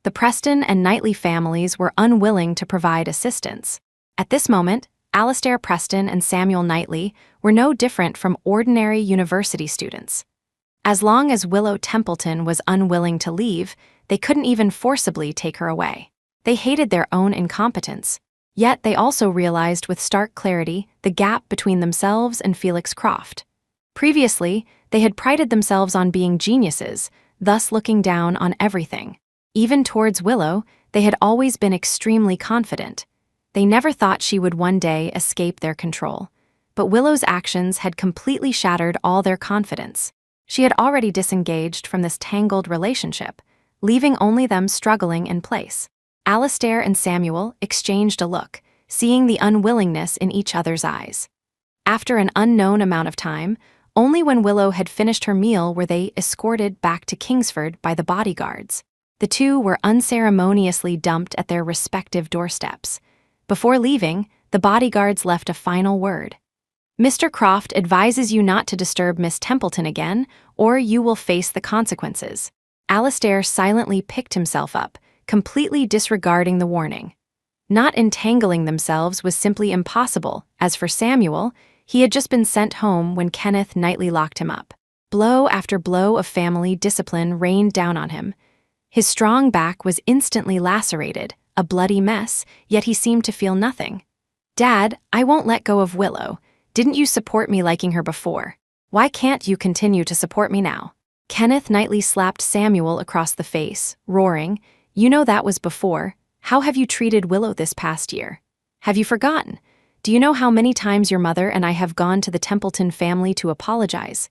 The Preston and Knightley families were unwilling to provide assistance. At this moment, Alastair Preston and Samuel Knightley were no different from ordinary university students. As long as Willow Templeton was unwilling to leave, they couldn't even forcibly take her away. They hated their own incompetence. Yet they also realized with stark clarity the gap between themselves and Felix Croft. Previously, they had prided themselves on being geniuses, thus looking down on everything. Even towards Willow, they had always been extremely confident. They never thought she would one day escape their control. But Willow's actions had completely shattered all their confidence. She had already disengaged from this tangled relationship, leaving only them struggling in place. Alastair and Samuel exchanged a look, seeing the unwillingness in each other's eyes. After an unknown amount of time, only when Willow had finished her meal were they escorted back to Kingsford by the bodyguards. The two were unceremoniously dumped at their respective doorsteps. Before leaving, the bodyguards left a final word. "Mr. Croft advises you not to disturb Miss Templeton again, or you will face the consequences." Alastair silently picked himself up, completely disregarding the warning. Not entangling themselves was simply impossible. As for Samuel, he had just been sent home when Kenneth Knightley locked him up. Blow after blow of family discipline rained down on him. His strong back was instantly lacerated, a bloody mess, yet he seemed to feel nothing. "Dad, I won't let go of Willow. Didn't you support me liking her before? Why can't you continue to support me now?" Kenneth Knightley slapped Samuel across the face, roaring, "You know that was before. How have you treated Willow this past year? Have you forgotten? Do you know how many times your mother and I have gone to the Templeton family to apologize?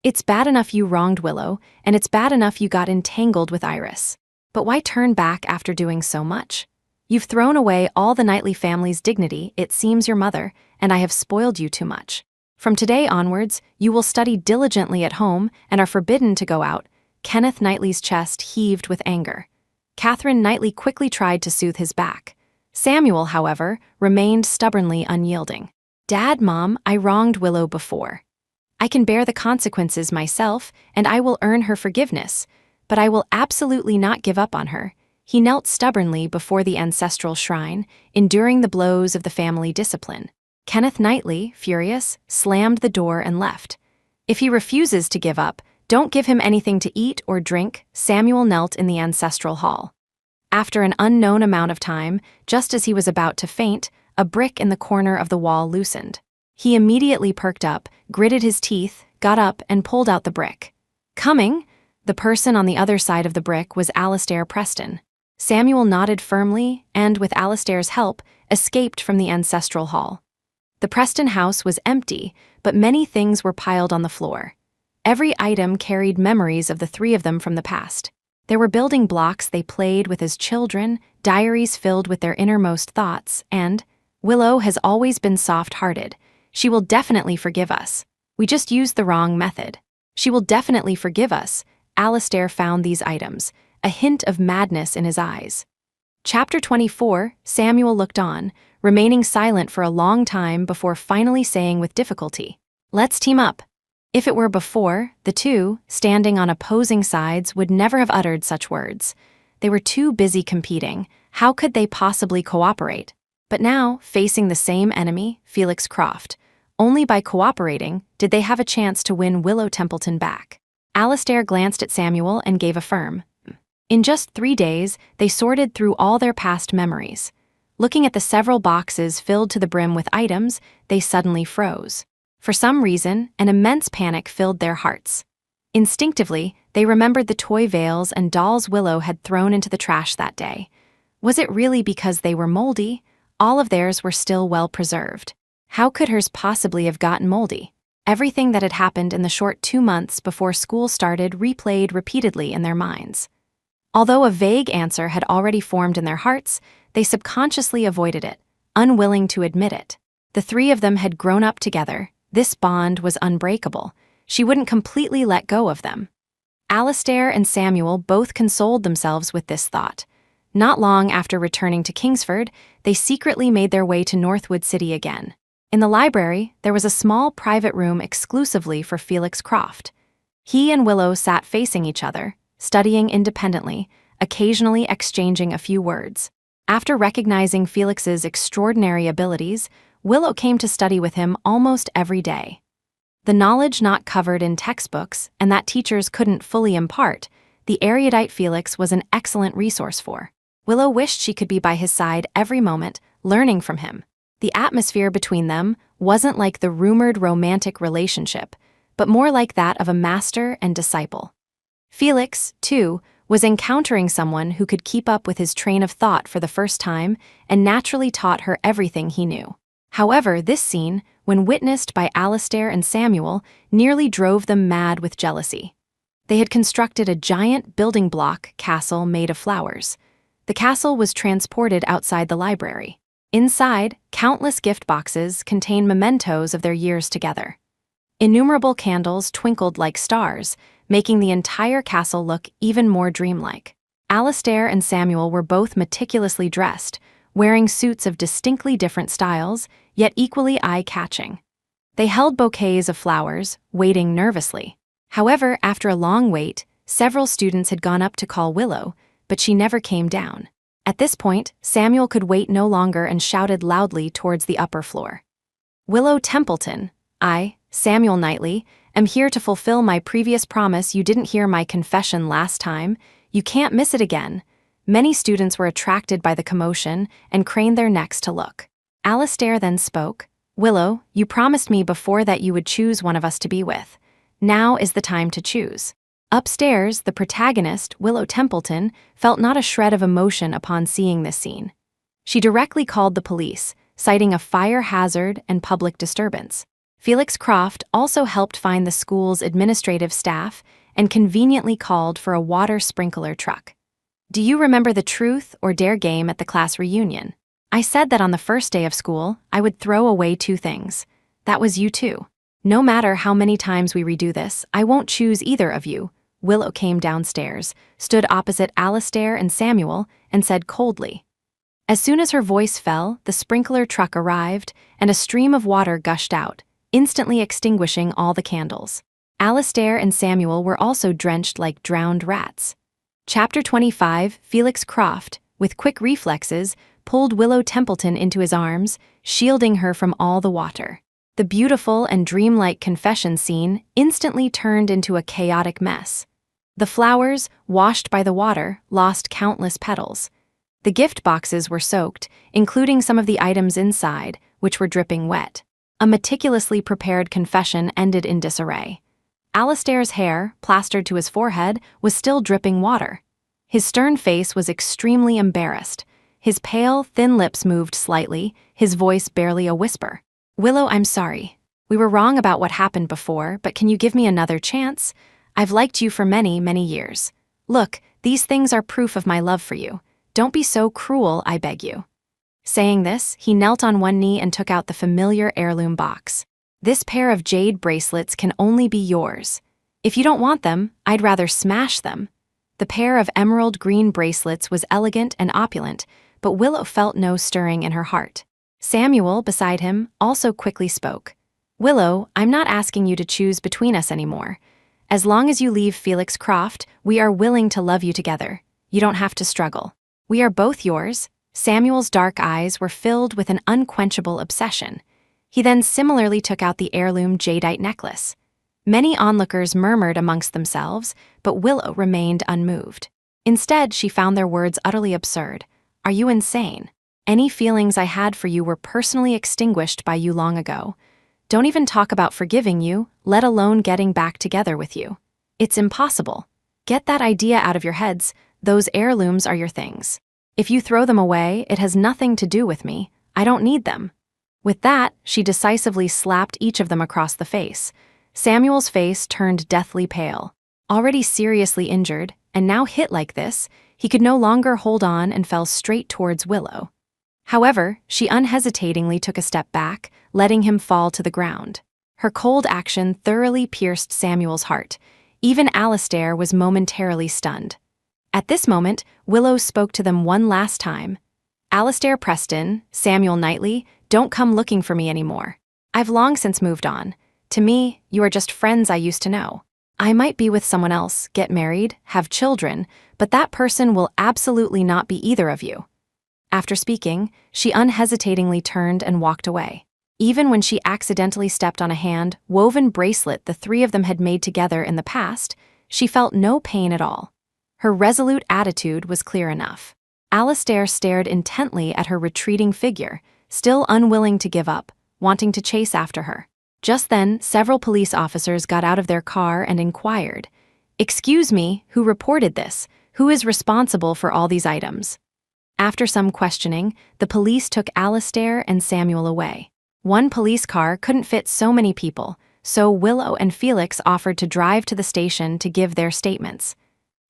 It's bad enough you wronged Willow, and it's bad enough you got entangled with Iris. But why turn back after doing so much? You've thrown away all the Knightley family's dignity, it seems your mother, and I have spoiled you too much. From today onwards, you will study diligently at home and are forbidden to go out." Kenneth Knightley's chest heaved with anger. Catherine Knightley quickly tried to soothe his back. Samuel, however, remained stubbornly unyielding. "Dad, Mom, I wronged Willow before. I can bear the consequences myself, and I will earn her forgiveness, but I will absolutely not give up on her." He knelt stubbornly before the ancestral shrine, enduring the blows of the family discipline. Kenneth Knightley, furious, slammed the door and left. "If he refuses to give up, don't give him anything to eat or drink." Samuel knelt in the ancestral hall. After an unknown amount of time, just as he was about to faint, a brick in the corner of the wall loosened. He immediately perked up, gritted his teeth, got up, and pulled out the brick. "Coming?" The person on the other side of the brick was Alastair Preston. Samuel nodded firmly and, with Alastair's help, escaped from the ancestral hall. The Preston house was empty, but many things were piled on the floor. Every item carried memories of the three of them from the past. There were building blocks they played with as children, diaries filled with their innermost thoughts, and, "Willow has always been soft-hearted. She will definitely forgive us. We just used the wrong method. She will definitely forgive us." Alastair found these items, a hint of madness in his eyes. Chapter 24, Samuel looked on, remaining silent for a long time before finally saying with difficulty, "Let's team up." If it were before, the two, standing on opposing sides, would never have uttered such words. They were too busy competing. How could they possibly cooperate? But now, facing the same enemy, Felix Croft, only by cooperating did they have a chance to win Willow Templeton back. Alastair glanced at Samuel and gave a firm. In just 3 days, they sorted through all their past memories. Looking at the several boxes filled to the brim with items, they suddenly froze. For some reason, an immense panic filled their hearts. Instinctively, they remembered the toy veils and dolls Willow had thrown into the trash that day. Was it really because they were moldy? All of theirs were still well preserved. How could hers possibly have gotten moldy? Everything that had happened in the short 2 months before school started replayed repeatedly in their minds. Although a vague answer had already formed in their hearts, they subconsciously avoided it, unwilling to admit it. The three of them had grown up together. This bond was unbreakable. She wouldn't completely let go of them. Alastair and Samuel both consoled themselves with this thought. Not long after returning to Kingsford, they secretly made their way to Northwood City again. In the library, there was a small private room exclusively for Felix Croft. He and Willow sat facing each other, studying independently, occasionally exchanging a few words. After recognizing Felix's extraordinary abilities, Willow came to study with him almost every day. The knowledge not covered in textbooks and that teachers couldn't fully impart, the erudite Felix was an excellent resource for. Willow wished she could be by his side every moment, learning from him. The atmosphere between them wasn't like the rumored romantic relationship, but more like that of a master and disciple. Felix, too, was encountering someone who could keep up with his train of thought for the first time and naturally taught her everything he knew. However, this scene, when witnessed by Alastair and Samuel, nearly drove them mad with jealousy. They had constructed a giant building block castle made of flowers. The castle was transported outside the library. Inside, countless gift boxes contained mementos of their years together. Innumerable candles twinkled like stars, making the entire castle look even more dreamlike. Alastair and Samuel were both meticulously dressed, wearing suits of distinctly different styles, yet equally eye-catching. They held bouquets of flowers, waiting nervously. However, after a long wait, several students had gone up to call Willow, but she never came down. At this point, Samuel could wait no longer and shouted loudly towards the upper floor. "Willow Templeton, I, Samuel Knightley, am here to fulfill my previous promise. You didn't hear my confession last time. You can't miss it again." Many students were attracted by the commotion and craned their necks to look. Alastair then spoke. "Willow, you promised me before that you would choose one of us to be with. Now is the time to choose." Upstairs, the protagonist, Willow Templeton, felt not a shred of emotion upon seeing this scene. She directly called the police, citing a fire hazard and public disturbance. Felix Croft also helped find the school's administrative staff and conveniently called for a water sprinkler truck. "Do you remember the truth or dare game at the class reunion? I said that on the first day of school, I would throw away 2 things. That was you too. No matter how many times we redo this, I won't choose either of you." Willow came downstairs, stood opposite Alastair and Samuel, and said coldly. As soon as her voice fell, the sprinkler truck arrived, and a stream of water gushed out, instantly extinguishing all the candles. Alastair and Samuel were also drenched like drowned rats. Chapter 25, Felix Croft, with quick reflexes, pulled Willow Templeton into his arms, shielding her from all the water. The beautiful and dreamlike confession scene instantly turned into a chaotic mess. The flowers, washed by the water, lost countless petals. The gift boxes were soaked, including some of the items inside, which were dripping wet. A meticulously prepared confession ended in disarray. Alastair's hair, plastered to his forehead, was still dripping water. His stern face was extremely embarrassed. His pale, thin lips moved slightly, his voice barely a whisper. "Willow, I'm sorry. We were wrong about what happened before, but can you give me another chance? I've liked you for many, many years. Look, these things are proof of my love for you. Don't be so cruel, I beg you." Saying this, he knelt on one knee and took out the familiar heirloom box. "This pair of jade bracelets can only be yours. If you don't want them, I'd rather smash them." The pair of emerald green bracelets was elegant and opulent, but Willow felt no stirring in her heart. Samuel, beside him, also quickly spoke. "Willow, I'm not asking you to choose between us anymore. As long as you leave Felix Croft, we are willing to love you together. You don't have to struggle. We are both yours." Samuel's dark eyes were filled with an unquenchable obsession. He then similarly took out the heirloom jadeite necklace. Many onlookers murmured amongst themselves, but Willow remained unmoved. Instead, she found their words utterly absurd. "Are you insane? Any feelings I had for you were personally extinguished by you long ago. Don't even talk about forgiving you, let alone getting back together with you. It's impossible. Get that idea out of your heads. Those heirlooms are your things. If you throw them away, it has nothing to do with me. I don't need them." With that, she decisively slapped each of them across the face. Samuel's face turned deathly pale. Already seriously injured, and now hit like this, he could no longer hold on and fell straight towards Willow. However, she unhesitatingly took a step back, letting him fall to the ground. Her cold action thoroughly pierced Samuel's heart. Even Alastair was momentarily stunned. At this moment, Willow spoke to them one last time. "Alastair Preston, Samuel Knightley, don't come looking for me anymore. I've long since moved on. To me, you are just friends I used to know. I might be with someone else, get married, have children, but that person will absolutely not be either of you." After speaking, she unhesitatingly turned and walked away. Even when she accidentally stepped on a hand-woven bracelet the 3 of them had made together in the past, she felt no pain at all. Her resolute attitude was clear enough. Alastair stared intently at her retreating figure, still unwilling to give up, wanting to chase after her. Just then, several police officers got out of their car and inquired, "Excuse me, who reported this? Who is responsible for all these items?" After some questioning, the police took Alastair and Samuel away. One police car couldn't fit so many people, so Willow and Felix offered to drive to the station to give their statements.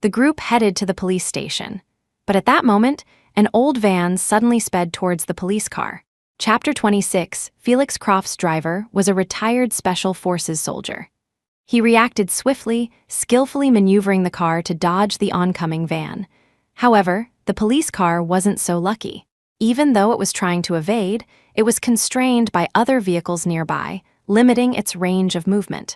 The group headed to the police station. But at that moment, an old van suddenly sped towards the police car. Chapter 26, Felix Croft's driver was a retired Special Forces soldier. He reacted swiftly, skillfully maneuvering the car to dodge the oncoming van. However, the police car wasn't so lucky. Even though it was trying to evade, it was constrained by other vehicles nearby, limiting its range of movement.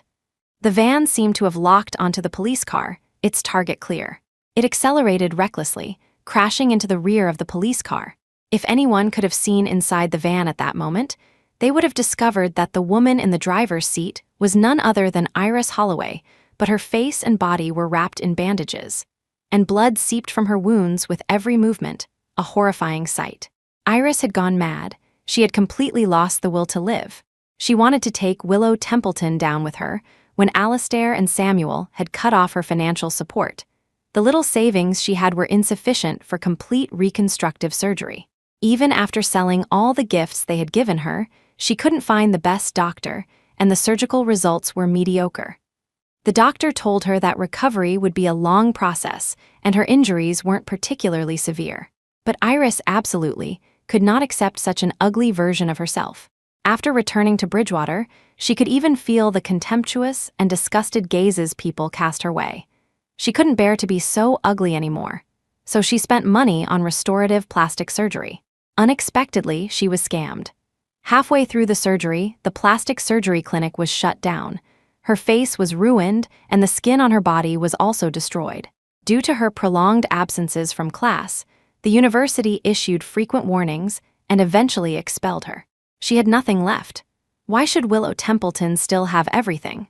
The van seemed to have locked onto the police car, its target clear. It accelerated recklessly, crashing into the rear of the police car. If anyone could have seen inside the van at that moment, they would have discovered that the woman in the driver's seat was none other than Iris Holloway, but her face and body were wrapped in bandages, and blood seeped from her wounds with every movement, a horrifying sight. Iris had gone mad. She had completely lost the will to live. She wanted to take Willow Templeton down with her when Alastair and Samuel had cut off her financial support. The little savings she had were insufficient for complete reconstructive surgery. Even after selling all the gifts they had given her, she couldn't find the best doctor, and the surgical results were mediocre. The doctor told her that recovery would be a long process, and her injuries weren't particularly severe. But Iris absolutely could not accept such an ugly version of herself. After returning to Bridgewater, she could even feel the contemptuous and disgusted gazes people cast her way. She couldn't bear to be so ugly anymore, so she spent money on restorative plastic surgery. Unexpectedly, she was scammed. Halfway through the surgery, the plastic surgery clinic was shut down. Her face was ruined, and the skin on her body was also destroyed. Due to her prolonged absences from class, the university issued frequent warnings and eventually expelled her. She had nothing left. Why should Willow Templeton still have everything?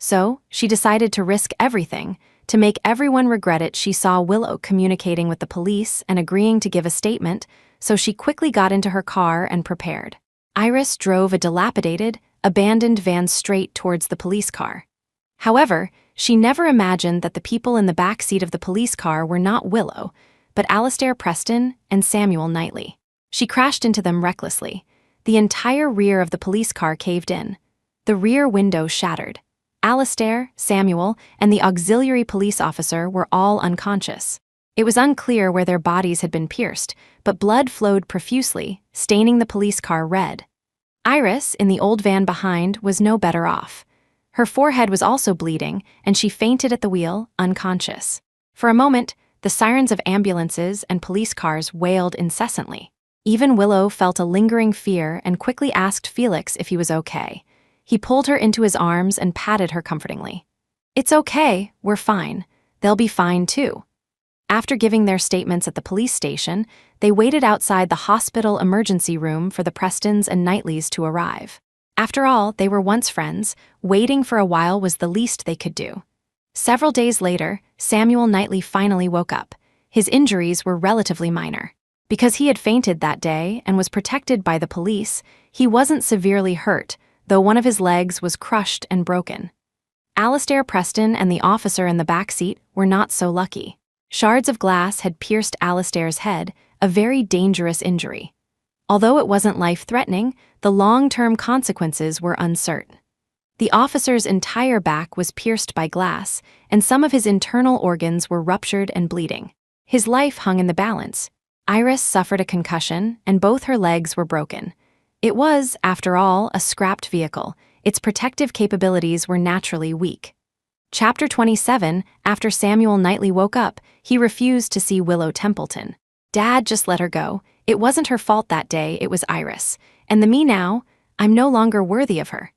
So, she decided to risk everything. To make everyone regret it, she saw Willow communicating with the police and agreeing to give a statement, so she quickly got into her car and prepared. Iris drove a dilapidated, abandoned van straight towards the police car. However, she never imagined that the people in the back seat of the police car were not Willow, but Alastair Preston and Samuel Knightley. She crashed into them recklessly. The entire rear of the police car caved in. The rear window shattered. Alastair, Samuel, and the auxiliary police officer were all unconscious. It was unclear where their bodies had been pierced, but blood flowed profusely, staining the police car red. Iris, in the old van behind, was no better off. Her forehead was also bleeding, and she fainted at the wheel, unconscious. For a moment, the sirens of ambulances and police cars wailed incessantly. Even Willow felt a lingering fear and quickly asked Felix if he was okay. He pulled her into his arms and patted her comfortingly. "It's okay, we're fine. They'll be fine too." After giving their statements at the police station, they waited outside the hospital emergency room for the Prestons and Knightleys to arrive. After all, they were once friends. Waiting for a while was the least they could do. Several days later, Samuel Knightley finally woke up. His injuries were relatively minor. Because he had fainted that day and was protected by the police, he wasn't severely hurt, though one of his legs was crushed and broken. Alastair Preston and the officer in the back seat were not so lucky. Shards of glass had pierced Alastair's head, a very dangerous injury. Although it wasn't life-threatening, the long-term consequences were uncertain. The officer's entire back was pierced by glass, and some of his internal organs were ruptured and bleeding. His life hung in the balance. Iris suffered a concussion, and both her legs were broken. It was, after all, a scrapped vehicle. Its protective capabilities were naturally weak. Chapter 27, after Samuel Knightley woke up, he refused to see Willow Templeton. Dad just let her go. It wasn't her fault that day, it was Iris. And the me now, I'm no longer worthy of her.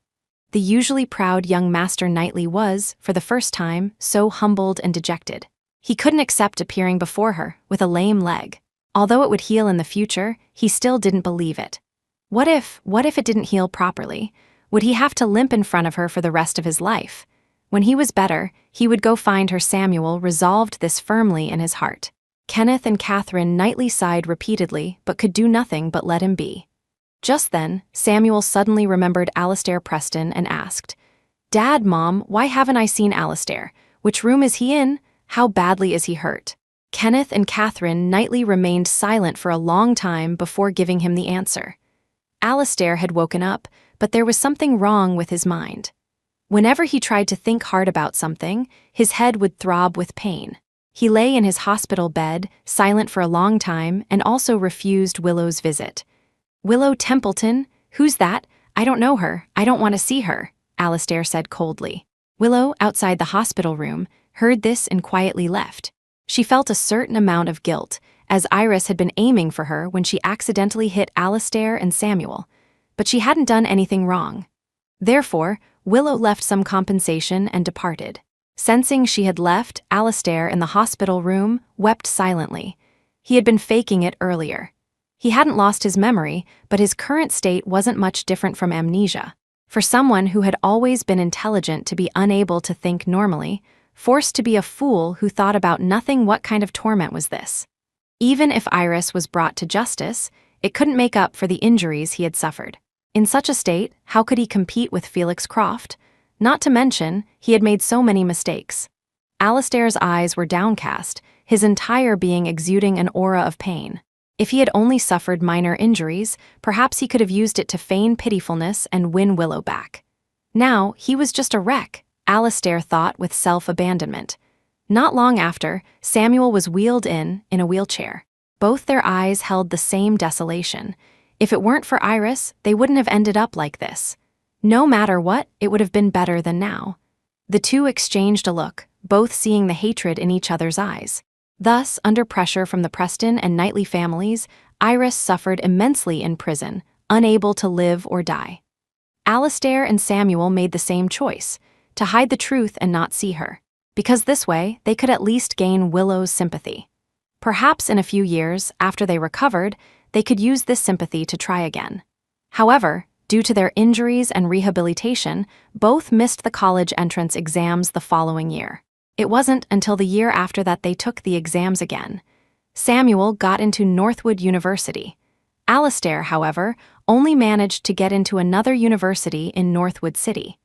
The usually proud young Master Knightley was, for the first time, so humbled and dejected. He couldn't accept appearing before her with a lame leg. Although it would heal in the future, he still didn't believe it. What if it didn't heal properly? Would he have to limp in front of her for the rest of his life? When he was better, he would go find her. Samuel resolved this firmly in his heart. Kenneth and Catherine Knightley sighed repeatedly, but could do nothing but let him be. Just then, Samuel suddenly remembered Alastair Preston and asked, "Dad, Mom, why haven't I seen Alastair? Which room is he in? How badly is he hurt?" Kenneth and Catherine Knightley remained silent for a long time before giving him the answer. Alastair had woken up, but there was something wrong with his mind. Whenever he tried to think hard about something, his head would throb with pain. He lay in his hospital bed, silent for a long time, and also refused Willow's visit. "Willow Templeton? Who's that? I don't know her. I don't want to see her," Alastair said coldly. Willow, outside the hospital room, heard this and quietly left. She felt a certain amount of guilt, as Iris had been aiming for her when she accidentally hit Alastair and Samuel, but she hadn't done anything wrong. Therefore, Willow left some compensation and departed. Sensing she had left, Alastair in the hospital room wept silently. He had been faking it earlier. He hadn't lost his memory, but his current state wasn't much different from amnesia. For someone who had always been intelligent to be unable to think normally, forced to be a fool who thought about nothing, what kind of torment was this? Even if Iris was brought to justice, it couldn't make up for the injuries he had suffered. In such a state, how could he compete with Felix Croft? Not to mention, he had made so many mistakes. Alistair's eyes were downcast, his entire being exuding an aura of pain. If he had only suffered minor injuries, perhaps he could have used it to feign pitifulness and win Willow back. Now, he was just a wreck, Alistair thought with self-abandonment. Not long after, Samuel was wheeled in a wheelchair. Both their eyes held the same desolation. If it weren't for Iris, they wouldn't have ended up like this. No matter what, it would have been better than now. The two exchanged a look, both seeing the hatred in each other's eyes. Thus, under pressure from the Preston and Knightley families, Iris suffered immensely in prison, unable to live or die. Alistair and Samuel made the same choice, to hide the truth and not see her, because this way they could at least gain Willow's sympathy. Perhaps in a few years, after they recovered, they could use this sympathy to try again. However, due to their injuries and rehabilitation, both missed the college entrance exams the following year. It wasn't until the year after that they took the exams again. Samuel got into Northwood University. Alistair, however, only managed to get into another university in Northwood City.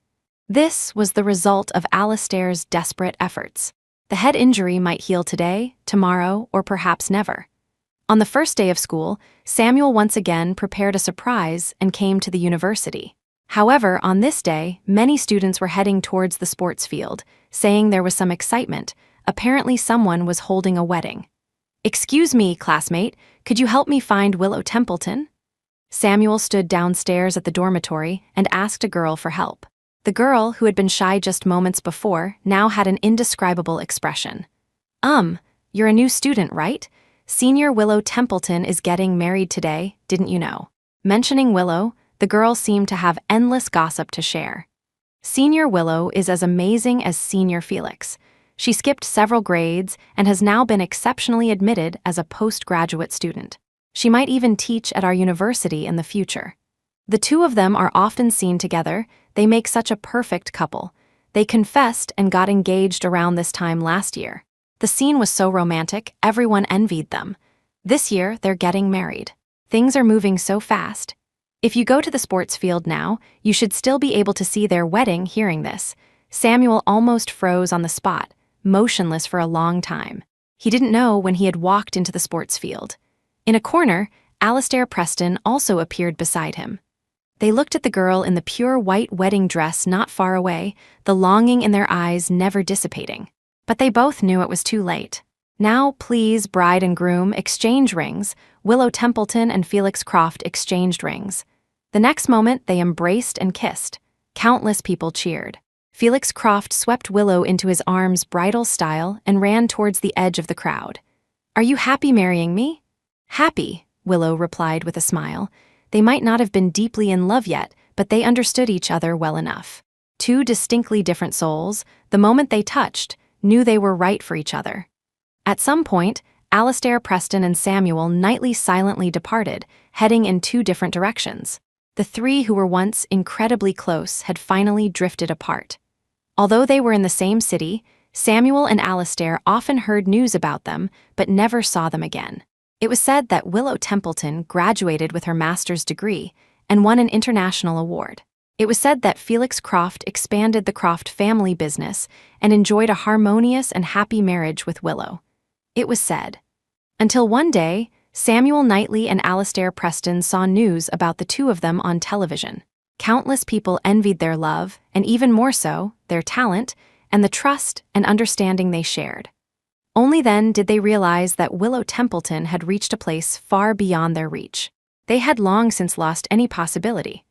This was the result of Alistair's desperate efforts. The head injury might heal today, tomorrow, or perhaps never. On the first day of school, Samuel once again prepared a surprise and came to the university. However, on this day, many students were heading towards the sports field, saying there was some excitement. Apparently someone was holding a wedding. "Excuse me, classmate, could you help me find Willow Templeton?" Samuel stood downstairs at the dormitory and asked a girl for help. The girl, who had been shy just moments before, now had an indescribable expression. You're a new student, right? Senior Willow Templeton is getting married today, didn't you know?" Mentioning Willow, the girl seemed to have endless gossip to share. Senior Willow is as amazing as Senior Felix. She skipped several grades and has now been exceptionally admitted as a postgraduate student. She might even teach at our university in the future. The two of them are often seen together. They make such a perfect couple. They confessed and got engaged around this time last year. The scene was so romantic, everyone envied them. This year, they're getting married. Things are moving so fast. If you go to the sports field now, you should still be able to see their wedding. Hearing this, Samuel almost froze on the spot, motionless for a long time. He didn't know when he had walked into the sports field. In a corner, Alistair Preston also appeared beside him. They looked at the girl in the pure white wedding dress not far away, the longing in their eyes never dissipating. But they both knew it was too late. "Now, please, bride and groom, exchange rings." Willow Templeton and Felix Croft exchanged rings. The next moment, they embraced and kissed. Countless people cheered. Felix Croft swept Willow into his arms bridal style and ran towards the edge of the crowd. "Are you happy marrying me?" "Happy," Willow replied with a smile. They might not have been deeply in love yet, but they understood each other well enough. Two distinctly different souls, the moment they touched, knew they were right for each other. At some point, Alistair Preston and Samuel Knightley silently departed, heading in two different directions. The three who were once incredibly close had finally drifted apart. Although they were in the same city, Samuel and Alistair often heard news about them, but never saw them again. It was said that Willow Templeton graduated with her master's degree and won an international award. It was said that Felix Croft expanded the Croft family business and enjoyed a harmonious and happy marriage with Willow. It was said. Until one day, Samuel Knightley and Alistair Preston saw news about the two of them on television. Countless people envied their love, and even more so, their talent, and the trust and understanding they shared. Only then did they realize that Willow Templeton had reached a place far beyond their reach. They had long since lost any possibility